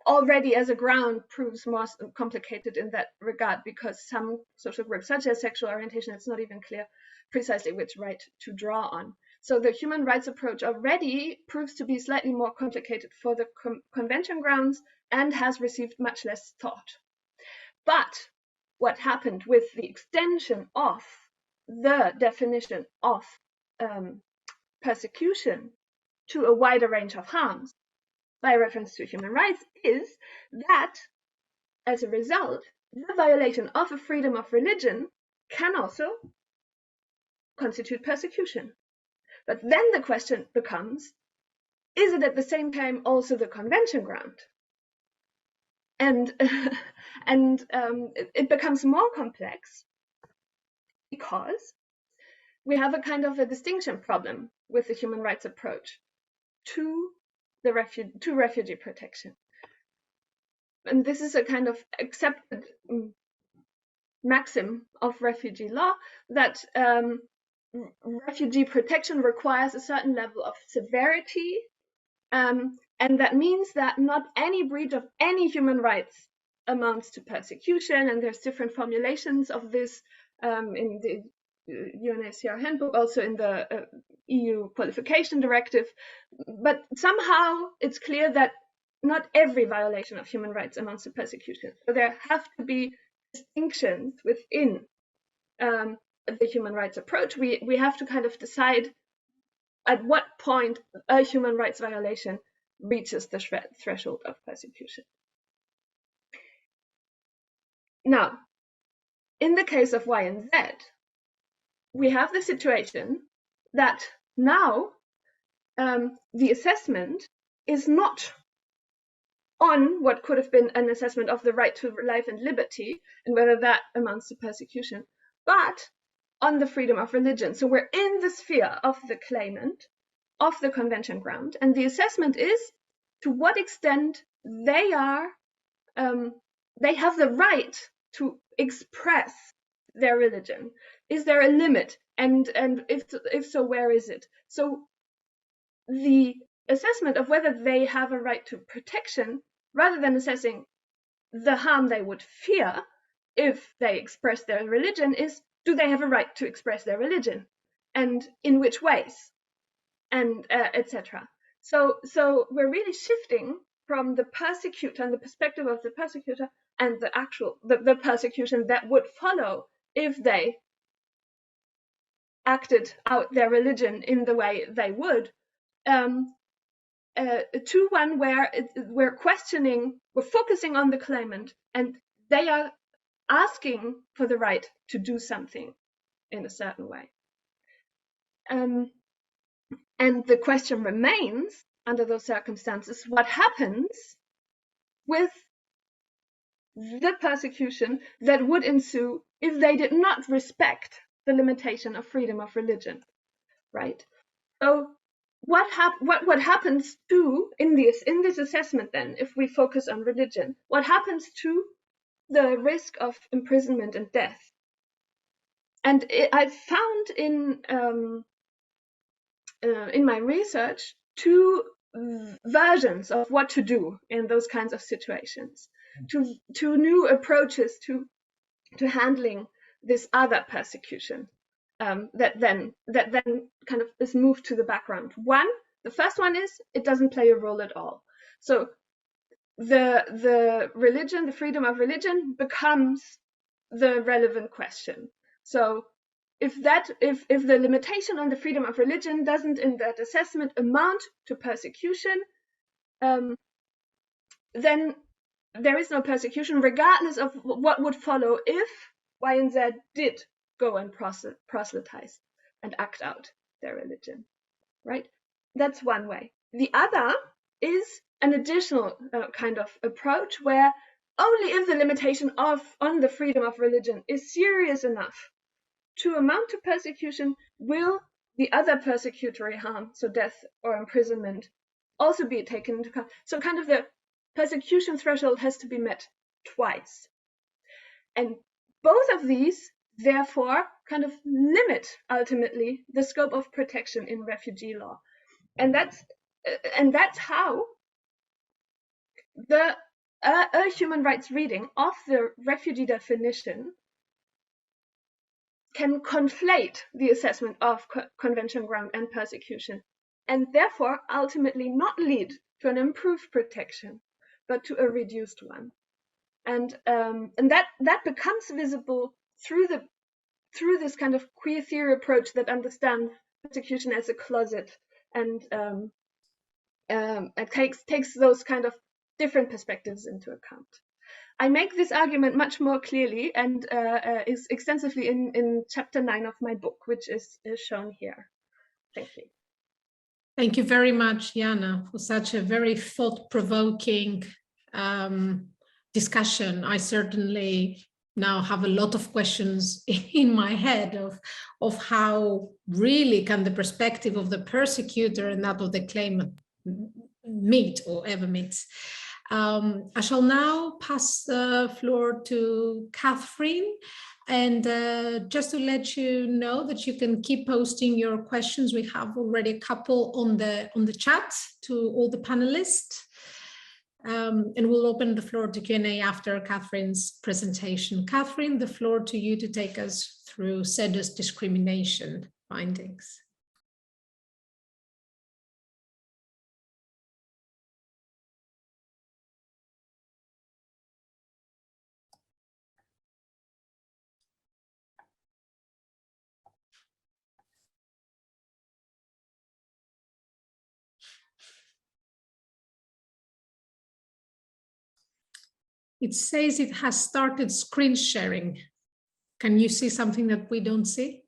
already as a ground proves more complicated in that regard, because some social groups, such as sexual orientation, it's not even clear precisely which right to draw on. So the human rights approach already proves to be slightly more complicated for the convention grounds and has received much less thought. But what happened with the extension of the definition of persecution to a wider range of harms by reference to human rights is that, as a result, the violation of a freedom of religion can also constitute persecution. But then the question becomes, is it at the same time also the convention ground? And it becomes more complex because we have a kind of a distinction problem with the human rights approach to refugee protection. And this is a kind of accepted maxim of refugee law that refugee protection requires a certain level of severity, and that means that not any breach of any human rights amounts to persecution, and there's different formulations of this in the UNHCR handbook, also in the EU qualification directive, but somehow it's clear that not every violation of human rights amounts to persecution. So there have to be distinctions within the human rights approach. We have to kind of decide at what point a human rights violation reaches the threshold of persecution. Now, in the case of Y and Z, we have the situation that now the assessment is not on what could have been an assessment of the right to life and liberty and whether that amounts to persecution, but on the freedom of religion. So we're in the sphere of the claimant, of the convention ground, and the assessment is to what extent they have the right to express their religion. Is there a limit? And if so, where is it? So the assessment of whether they have a right to protection, rather than assessing the harm they would fear if they express their religion, is, do they have a right to express their religion, and in which ways, and etc. So we're really shifting from the persecutor and the perspective of the persecutor and the persecution that would follow if they acted out their religion in the way they would, to one where we're focusing on the claimant, and they are asking for the right to do something in a certain way. And the question remains, under those circumstances, what happens with the persecution that would ensue if they did not respect the limitation of freedom of religion, right? So what happens to, in this assessment then, if we focus on religion, what happens to the risk of imprisonment and death? And I found in my research two versions of what to do in those kinds of situations, two new approaches to handling this other persecution that then kind of is moved to the background. The first one is it doesn't play a role at all. So the religion, the freedom of religion becomes the relevant question. So if the limitation on the freedom of religion doesn't in that assessment amount to persecution, then there is no persecution, regardless of what would follow if Y and Z did go and proselytize and act out their religion, right? That's one way. The other is an additional kind of approach where only if the limitation on the freedom of religion is serious enough to amount to persecution will the other persecutory harm, so death or imprisonment, also be taken into account. So kind of the persecution threshold has to be met twice. And both of these, therefore, kind of limit ultimately the scope of protection in refugee law. And that's how a human rights reading of the refugee definition can conflate the assessment of convention ground and persecution, and therefore ultimately not lead to an improved protection, but to a reduced one. And that becomes visible through this kind of queer theory approach that understands persecution as a closet and it takes those kind of different perspectives into account. I make this argument much more clearly and is extensively in chapter 9 of my book, which is shown here. Thank you. Thank you very much, Jana, for such a very thought-provoking discussion. I certainly now have a lot of questions in my head of how really can the perspective of the persecutor and that of the claimant meet or ever meet. I shall now pass the floor to Catherine, and just to let you know that you can keep posting your questions. We have already a couple on the chat to all the panelists, and we'll open the floor to Q&A after Catherine's presentation. Catherine, the floor to you to take us through CEDAW's discrimination findings. It says it has started screen sharing. Can you see something that we don't see?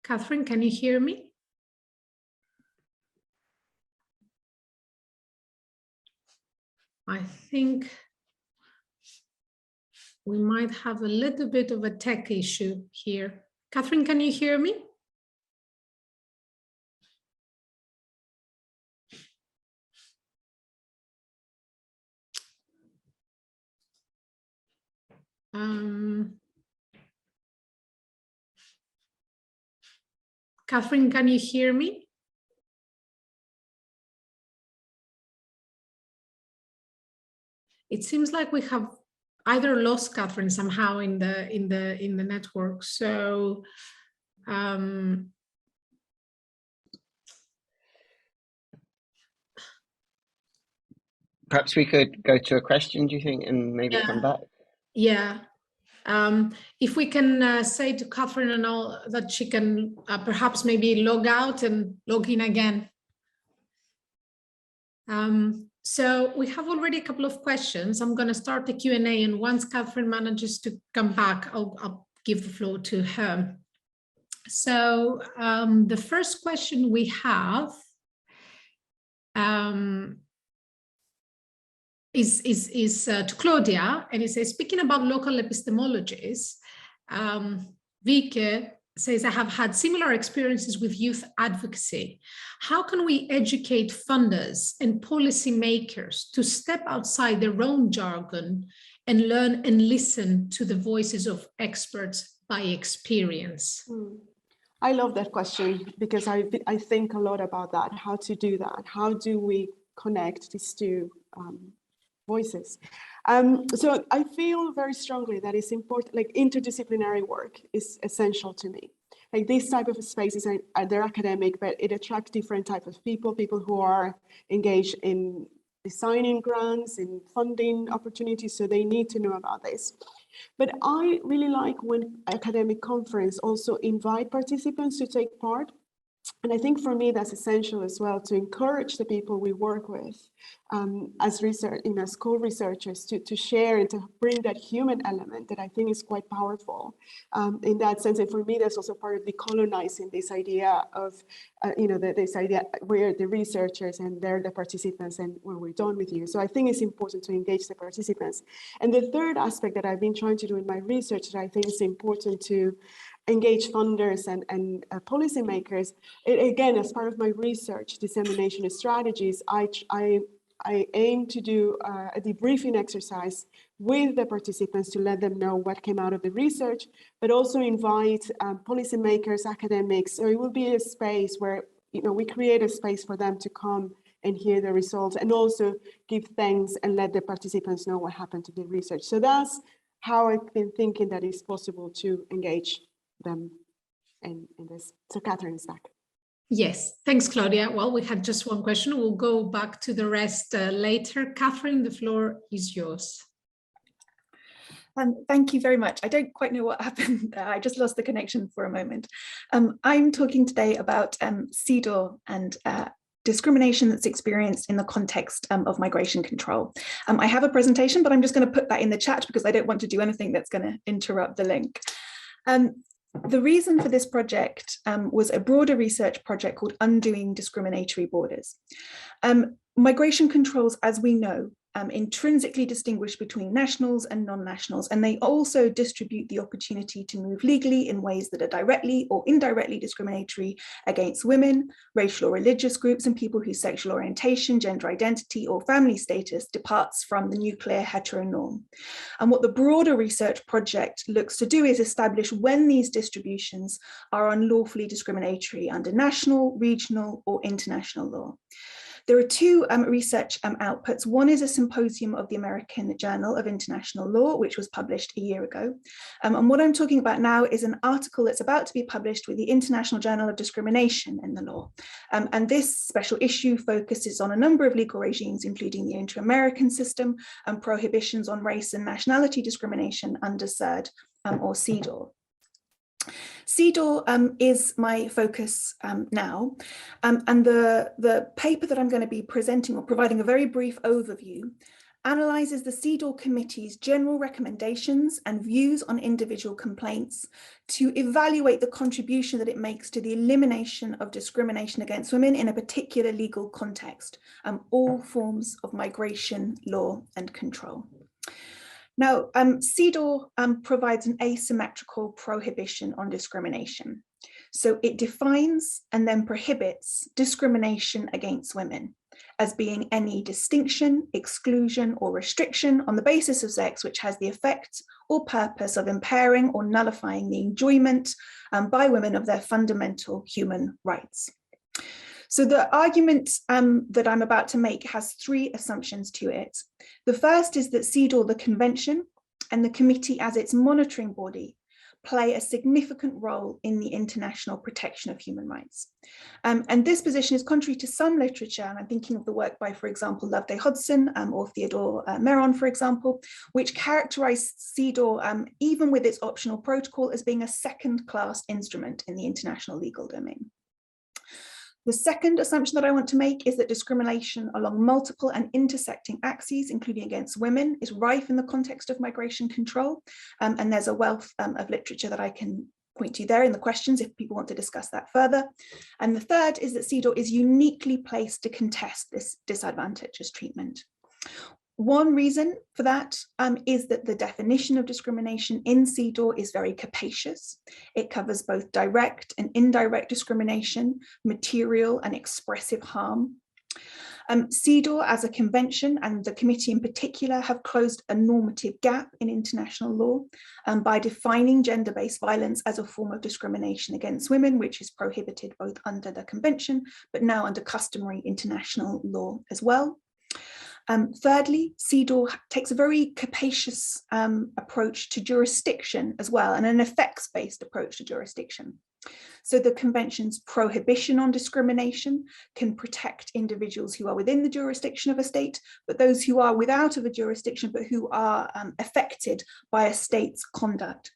Catherine, can you hear me? I think we might have a little bit of a tech issue here. Catherine, can you hear me? Catherine, can you hear me? It seems like we have either lost Catherine somehow in the network. So perhaps we could go to a question, do you think, and maybe come back? Yeah. If we can say to Catherine and all that she can perhaps maybe log out and log in again. So we have already a couple of questions. I'm going to start the Q&A, and once Catherine manages to come back, I'll give the floor to her. So the first question we have is to Claudia, and it says, speaking about local epistemologies, Vike says, I have had similar experiences with youth advocacy. How can we educate funders and policymakers to step outside their own jargon and learn and listen to the voices of experts by experience? I love that question, because I think a lot about that, how to do that. How do we connect these two voices? So I feel very strongly that it's important, like interdisciplinary work is essential to me. Like these type of spaces they're academic, but it attracts different types of people who are engaged in designing grants, in funding opportunities, so they need to know about this. But I really like when academic conference also invite participants to take part. And I think for me, that's essential as well, to encourage the people we work with as research, as co-researchers to share and to bring that human element that I think is quite powerful in that sense. And for me, that's also part of decolonizing this idea of, this idea where the researchers and they're the participants and when we're done with you. So I think it's important to engage the participants. And the third aspect that I've been trying to do in my research that I think is important to engage funders and policymakers. Again, as part of my research dissemination strategies, I aim to do a debriefing exercise with the participants to let them know what came out of the research, but also invite policymakers, academics. So it will be a space where we create a space for them to come and hear the results, and also give thanks and let the participants know what happened to the research. So that's how I've been thinking that it's possible to engage them in this. So Catherine is back. Yes, thanks, Claudia. Well, we had just one question. We'll go back to the rest later. Catherine, the floor is yours. Thank you very much. I don't quite know what happened there. I just lost the connection for a moment. I'm talking today about CEDAW and discrimination that's experienced in the context of migration control. I have a presentation, but I'm just going to put that in the chat because I don't want to do anything that's going to interrupt the link. The reason for this project was a broader research project called Undoing Discriminatory Borders. Migration controls, as we know, intrinsically distinguish between nationals and non-nationals, and they also distribute the opportunity to move legally in ways that are directly or indirectly discriminatory against women, racial or religious groups, and people whose sexual orientation, gender identity, or family status departs from the nuclear heteronorm. And what the broader research project looks to do is establish when these distributions are unlawfully discriminatory under national, regional, or international law. There are two research outputs. One is a symposium of the American Journal of International Law, which was published a year ago. And what I'm talking about now is an article that's about to be published with the International Journal of Discrimination in the Law. And this special issue focuses on a number of legal regimes, including the inter-American system and prohibitions on race and nationality discrimination under CERD or CEDAW. CEDAW is my focus now, and the paper that I'm going to be presenting or providing a very brief overview analyzes the CEDAW Committee's general recommendations and views on individual complaints to evaluate the contribution that it makes to the elimination of discrimination against women in a particular legal context, all forms of migration, law and control. Now, CEDAW provides an asymmetrical prohibition on discrimination. So it defines and then prohibits discrimination against women as being any distinction, exclusion, or restriction on the basis of sex which has the effect or purpose of impairing or nullifying the enjoyment by women of their fundamental human rights. So the argument that I'm about to make has three assumptions to it. The first is that CEDAW, the convention, and the committee as its monitoring body, play a significant role in the international protection of human rights. And this position is contrary to some literature, and I'm thinking of the work by, for example, Loveday Hodgson or Theodore Meron, for example, which characterize CEDAW, even with its optional protocol, as being a second-class instrument in the international legal domain. The second assumption that I want to make is that discrimination along multiple and intersecting axes, including against women, is rife in the context of migration control. And there's a wealth of literature that I can point to there in the questions if people want to discuss that further. And the third is that CEDAW is uniquely placed to contest this disadvantageous treatment. One reason for that is that the definition of discrimination in CEDAW is very capacious. It covers both direct and indirect discrimination, material and expressive harm. CEDAW as a convention, and the committee in particular, have closed a normative gap in international law by defining gender-based violence as a form of discrimination against women, which is prohibited both under the convention, but now under customary international law as well. Thirdly, CEDAW takes a very capacious approach to jurisdiction as well, and an effects-based approach to jurisdiction. So the convention's prohibition on discrimination can protect individuals who are within the jurisdiction of a state, but those who are without of a jurisdiction, but who are affected by a state's conduct.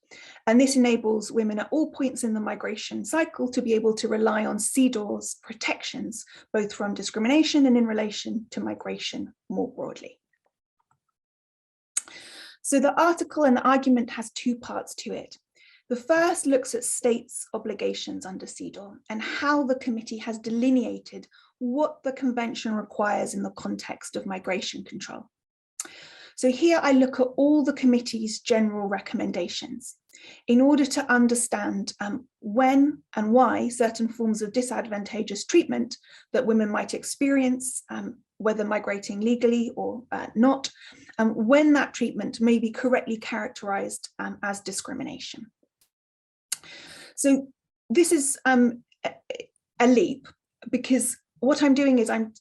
And this enables women at all points in the migration cycle to be able to rely on CEDAW's protections, both from discrimination and in relation to migration more broadly. So the article and the argument has two parts to it. The first looks at states' obligations under CEDAW and how the committee has delineated what the convention requires in the context of migration control. So here I look at all the committee's general recommendations in order to understand when and why certain forms of disadvantageous treatment that women might experience, whether migrating legally or not, when that treatment may be correctly characterized as discrimination. So this is a leap, because what I'm doing is I'm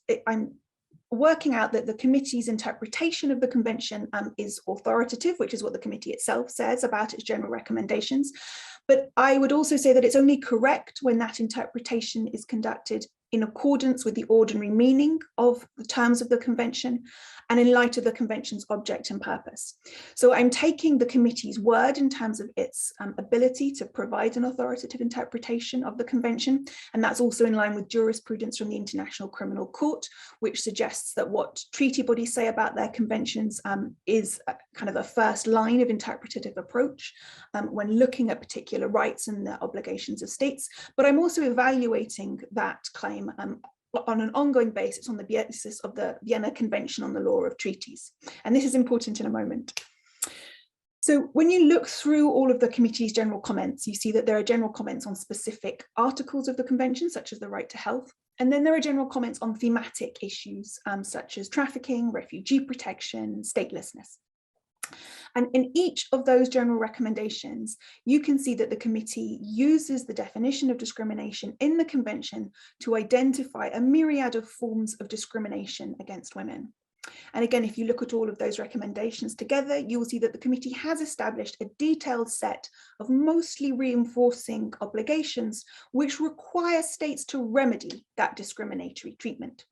working out that the committee's interpretation of the convention is authoritative, which is what the committee itself says about its general recommendations. But I would also say that it's only correct when that interpretation is conducted in accordance with the ordinary meaning of the terms of the convention and in light of the convention's object and purpose. So I'm taking the committee's word in terms of its ability to provide an authoritative interpretation of the convention, and that's also in line with jurisprudence from the International Criminal Court, which suggests that what treaty bodies say about their conventions is kind of a first line of interpretative approach when looking at particular rights and the obligations of states. But I'm also evaluating that claim on an ongoing basis on the basis of the Vienna Convention on the Law of Treaties. And this is important in a moment. So when you look through all of the committee's general comments, you see that there are general comments on specific articles of the convention, such as the right to health. And then there are general comments on thematic issues, such as trafficking, refugee protection, statelessness. And in each of those general recommendations, you can see that the committee uses the definition of discrimination in the convention to identify a myriad of forms of discrimination against women. And again, if you look at all of those recommendations together, you will see that the committee has established a detailed set of mostly reinforcing obligations which require states to remedy that discriminatory treatment.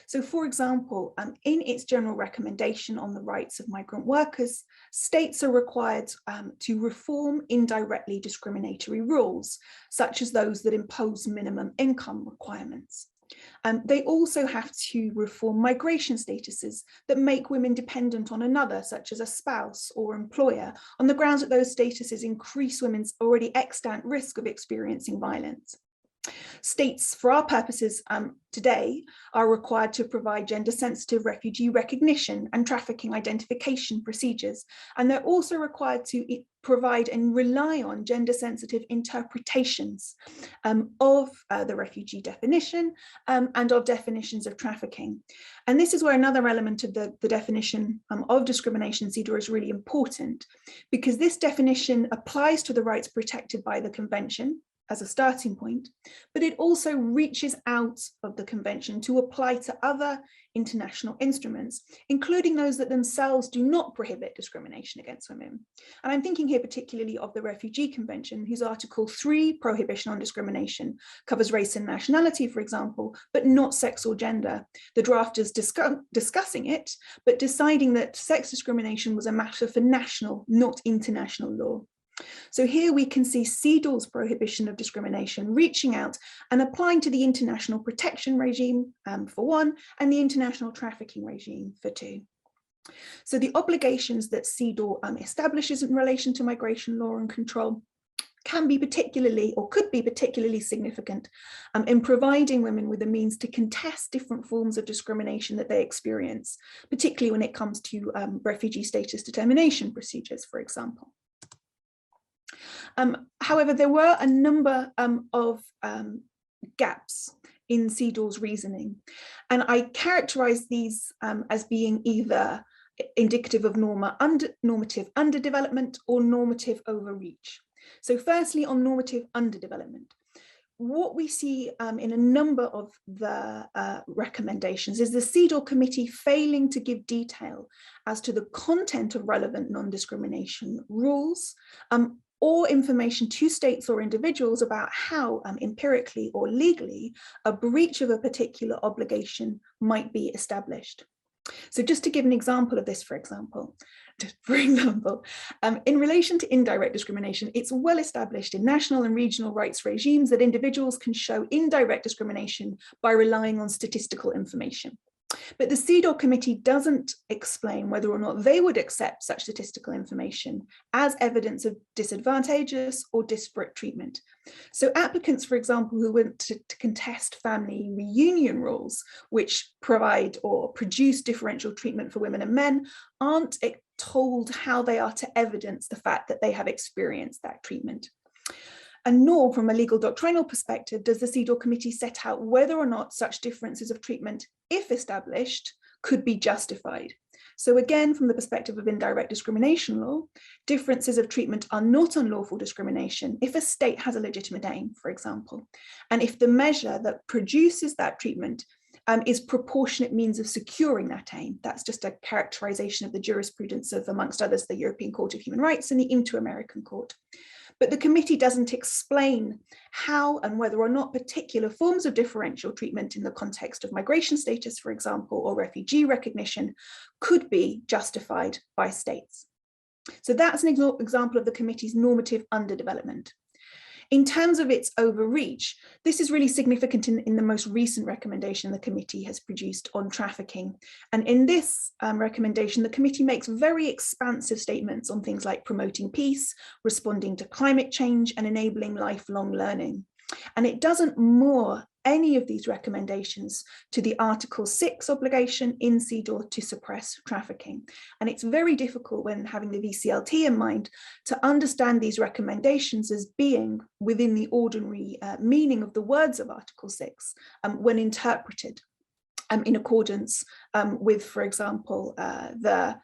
So, for example, in its general recommendation on the rights of migrant workers, states are required to reform indirectly discriminatory rules, such as those that impose minimum income requirements. They also have to reform migration statuses that make women dependent on another, such as a spouse or employer, on the grounds that those statuses increase women's already extant risk of experiencing violence. States, for our purposes today, are required to provide gender-sensitive refugee recognition and trafficking identification procedures, and they're also required to provide and rely on gender-sensitive interpretations of the refugee definition and of definitions of trafficking. And this is where another element of the definition of discrimination, CEDAW, is really important, because this definition applies to the rights protected by the convention, as a starting point, but it also reaches out of the convention to apply to other international instruments, including those that themselves do not prohibit discrimination against women. And I'm thinking here particularly of the Refugee Convention, whose Article 3, prohibition on discrimination, covers race and nationality, for example, but not sex or gender. The drafters discussing it, but deciding that sex discrimination was a matter for national, not international law. So here we can see CEDAW's prohibition of discrimination reaching out and applying to the international protection regime for one, and the international trafficking regime for two. So the obligations that CEDAW establishes in relation to migration law and control can be particularly, or could be particularly significant in providing women with the means to contest different forms of discrimination that they experience, particularly when it comes to refugee status determination procedures, for example. However, there were a number of gaps in CEDAW's reasoning, and I characterize these as being either indicative of normative underdevelopment or normative overreach. So firstly, on normative underdevelopment, what we see in a number of the recommendations is the CEDAW committee failing to give detail as to the content of relevant non-discrimination rules, or information to states or individuals about how empirically or legally a breach of a particular obligation might be established. So just to give an example of this, for example, in relation to indirect discrimination, it's well established in national and regional rights regimes that individuals can show indirect discrimination by relying on statistical information. But the CEDAW committee doesn't explain whether or not they would accept such statistical information as evidence of disadvantageous or disparate treatment. So applicants, for example, who want to contest family reunion rules, which provide or produce differential treatment for women and men, aren't told how they are to evidence the fact that they have experienced that treatment. And nor, from a legal doctrinal perspective, does the CEDAW committee set out whether or not such differences of treatment, if established, could be justified. So again, from the perspective of indirect discrimination law, differences of treatment are not unlawful discrimination if a state has a legitimate aim, for example, and if the measure that produces that treatment is proportionate means of securing that aim. That's just a characterization of the jurisprudence of, amongst others, the European Court of Human Rights and the Inter-American Court. But the committee doesn't explain how and whether or not particular forms of differential treatment in the context of migration status, for example, or refugee recognition could be justified by states. So that's an example of the committee's normative underdevelopment. In terms of its overreach, this is really significant in the most recent recommendation the committee has produced on trafficking. And in this recommendation, the committee makes very expansive statements on things like promoting peace, responding to climate change, and enabling lifelong learning. And it doesn't moor any of these recommendations to the Article 6 obligation in CEDAW to suppress trafficking. And it's very difficult when having the VCLT in mind to understand these recommendations as being within the ordinary meaning of the words of Article 6 when interpreted in accordance with, for example, the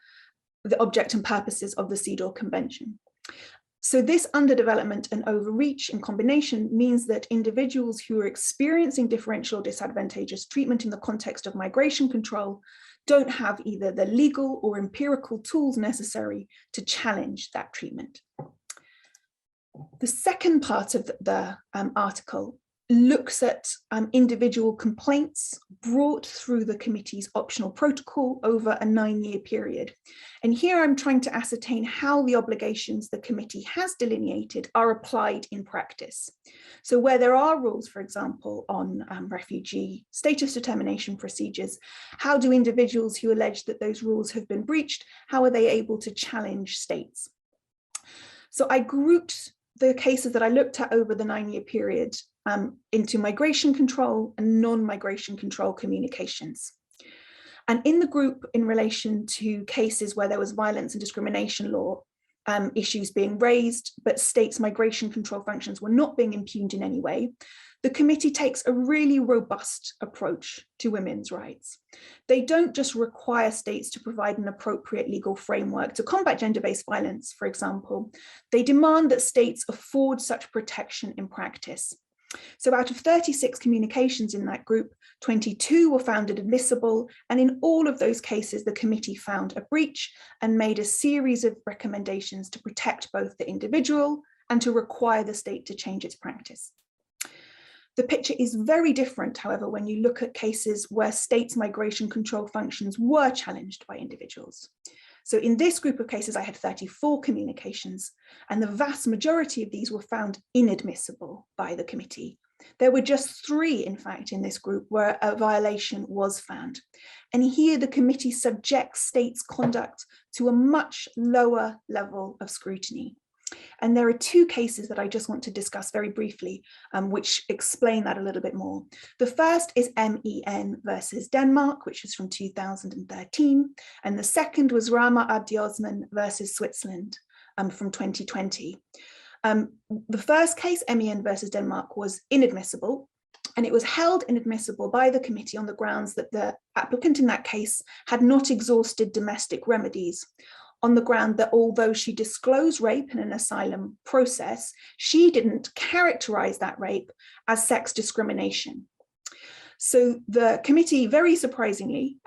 object and purposes of the CEDAW Convention. So this underdevelopment and overreach in combination means that individuals who are experiencing differential or disadvantageous treatment in the context of migration control don't have either the legal or empirical tools necessary to challenge that treatment. The second part of the article looks at individual complaints brought through the committee's optional protocol over a 9-year period. And here I'm trying to ascertain how the obligations the committee has delineated are applied in practice. So where there are rules, for example, on refugee status determination procedures, how do individuals who allege that those rules have been breached, how are they able to challenge states? So I grouped the cases that I looked at over the 9-year period into migration control and non-migration control communications. And in the group in relation to cases where there was violence and discrimination law issues being raised, but states' migration control functions were not being impugned in any way, the committee takes a really robust approach to women's rights. They don't just require states to provide an appropriate legal framework to combat gender-based violence, for example. They demand that states afford such protection in practice. So out of 36 communications in that group, 22 were found admissible, and in all of those cases, the committee found a breach and made a series of recommendations to protect both the individual and to require the state to change its practice. The picture is very different, however, when you look at cases where states' migration control functions were challenged by individuals. So in this group of cases, I had 34 communications, and the vast majority of these were found inadmissible by the committee. There were just 3, in fact, in this group where a violation was found. And here the committee subjects states' conduct to a much lower level of scrutiny. And there are 2 cases that I just want to discuss very briefly, which explain that a little bit more. The first is MEN versus Denmark, which is from 2013. And the second was Rama Abdi Osman versus Switzerland from 2020. The first case, MEN versus Denmark, was inadmissible. And it was held inadmissible by the committee on the grounds that the applicant in that case had not exhausted domestic remedies, on the ground that although she disclosed rape in an asylum process, she didn't characterize that rape as sex discrimination. So the committee, very surprisingly,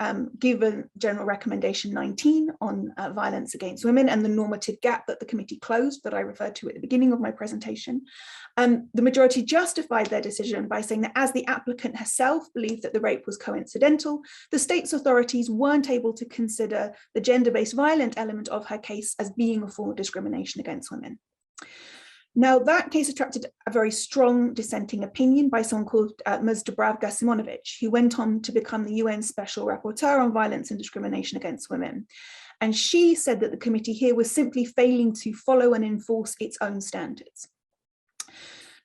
given General Recommendation 19 on violence against women and the normative gap that the committee closed that I referred to at the beginning of my presentation, the majority justified their decision by saying that as the applicant herself believed that the rape was coincidental, the state's authorities weren't able to consider the gender-based violent element of her case as being a form of discrimination against women. Now, that case attracted a very strong dissenting opinion by someone called Ms. Dubravka Simonovic, who went on to become the UN Special Rapporteur on Violence and Discrimination Against Women. And she said that the committee here was simply failing to follow and enforce its own standards.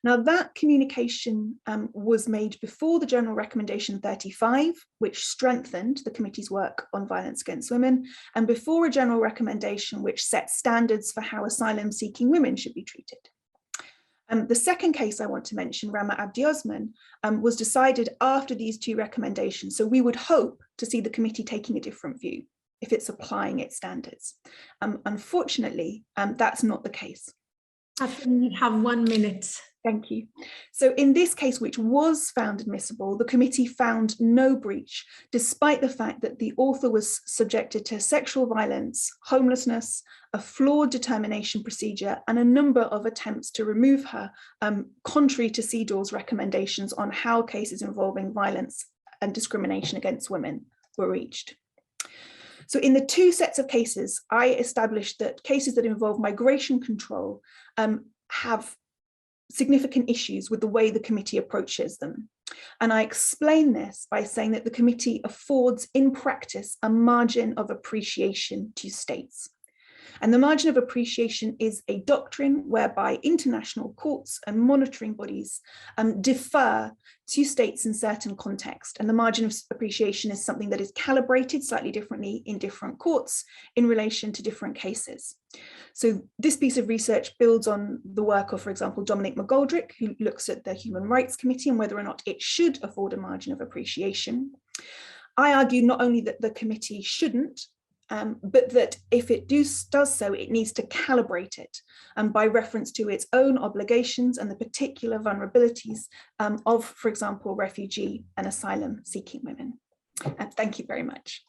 Now, that communication was made before the General Recommendation 35, which strengthened the committee's work on violence against women, and before a General Recommendation which set standards for how asylum-seeking women should be treated. The second case I want to mention, Rama Abdi Osman, was decided after these 2 recommendations. So we would hope to see the committee taking a different view if it's applying its standards. Unfortunately, that's not the case. I think you have 1 minute. Thank you. So in this case, which was found admissible, the committee found no breach, despite the fact that the author was subjected to sexual violence, homelessness, a flawed determination procedure, and a number of attempts to remove her, contrary to CEDAW's recommendations on how cases involving violence and discrimination against women were reached. So in the 2 sets of cases, I established that cases that involve migration control have significant issues with the way the committee approaches them. And I explain this by saying that the committee affords in practice a margin of appreciation to states. And the margin of appreciation is a doctrine whereby international courts and monitoring bodies defer to states in certain contexts. And the margin of appreciation is something that is calibrated slightly differently in different courts in relation to different cases. So this piece of research builds on the work of, for example, Dominic McGoldrick, who looks at the Human Rights Committee and whether or not it should afford a margin of appreciation. I argue not only that the committee shouldn't, but that if it does so, it needs to calibrate it by reference to its own obligations and the particular vulnerabilities of, for example, refugee and asylum-seeking women. Thank you very much.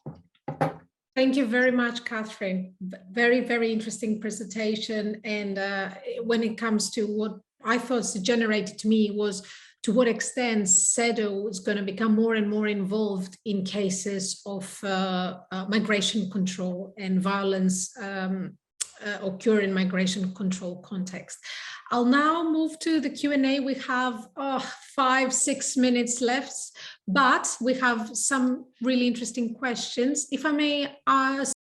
Thank you very much, Catherine. Very, very interesting presentation. And when it comes to what I thought generated to me was to what extent CEDAW is going to become more and more involved in cases of migration control and violence occur in migration control context. I'll now move to the Q&A. We have 5-6 minutes left, but we have some really interesting questions. If I may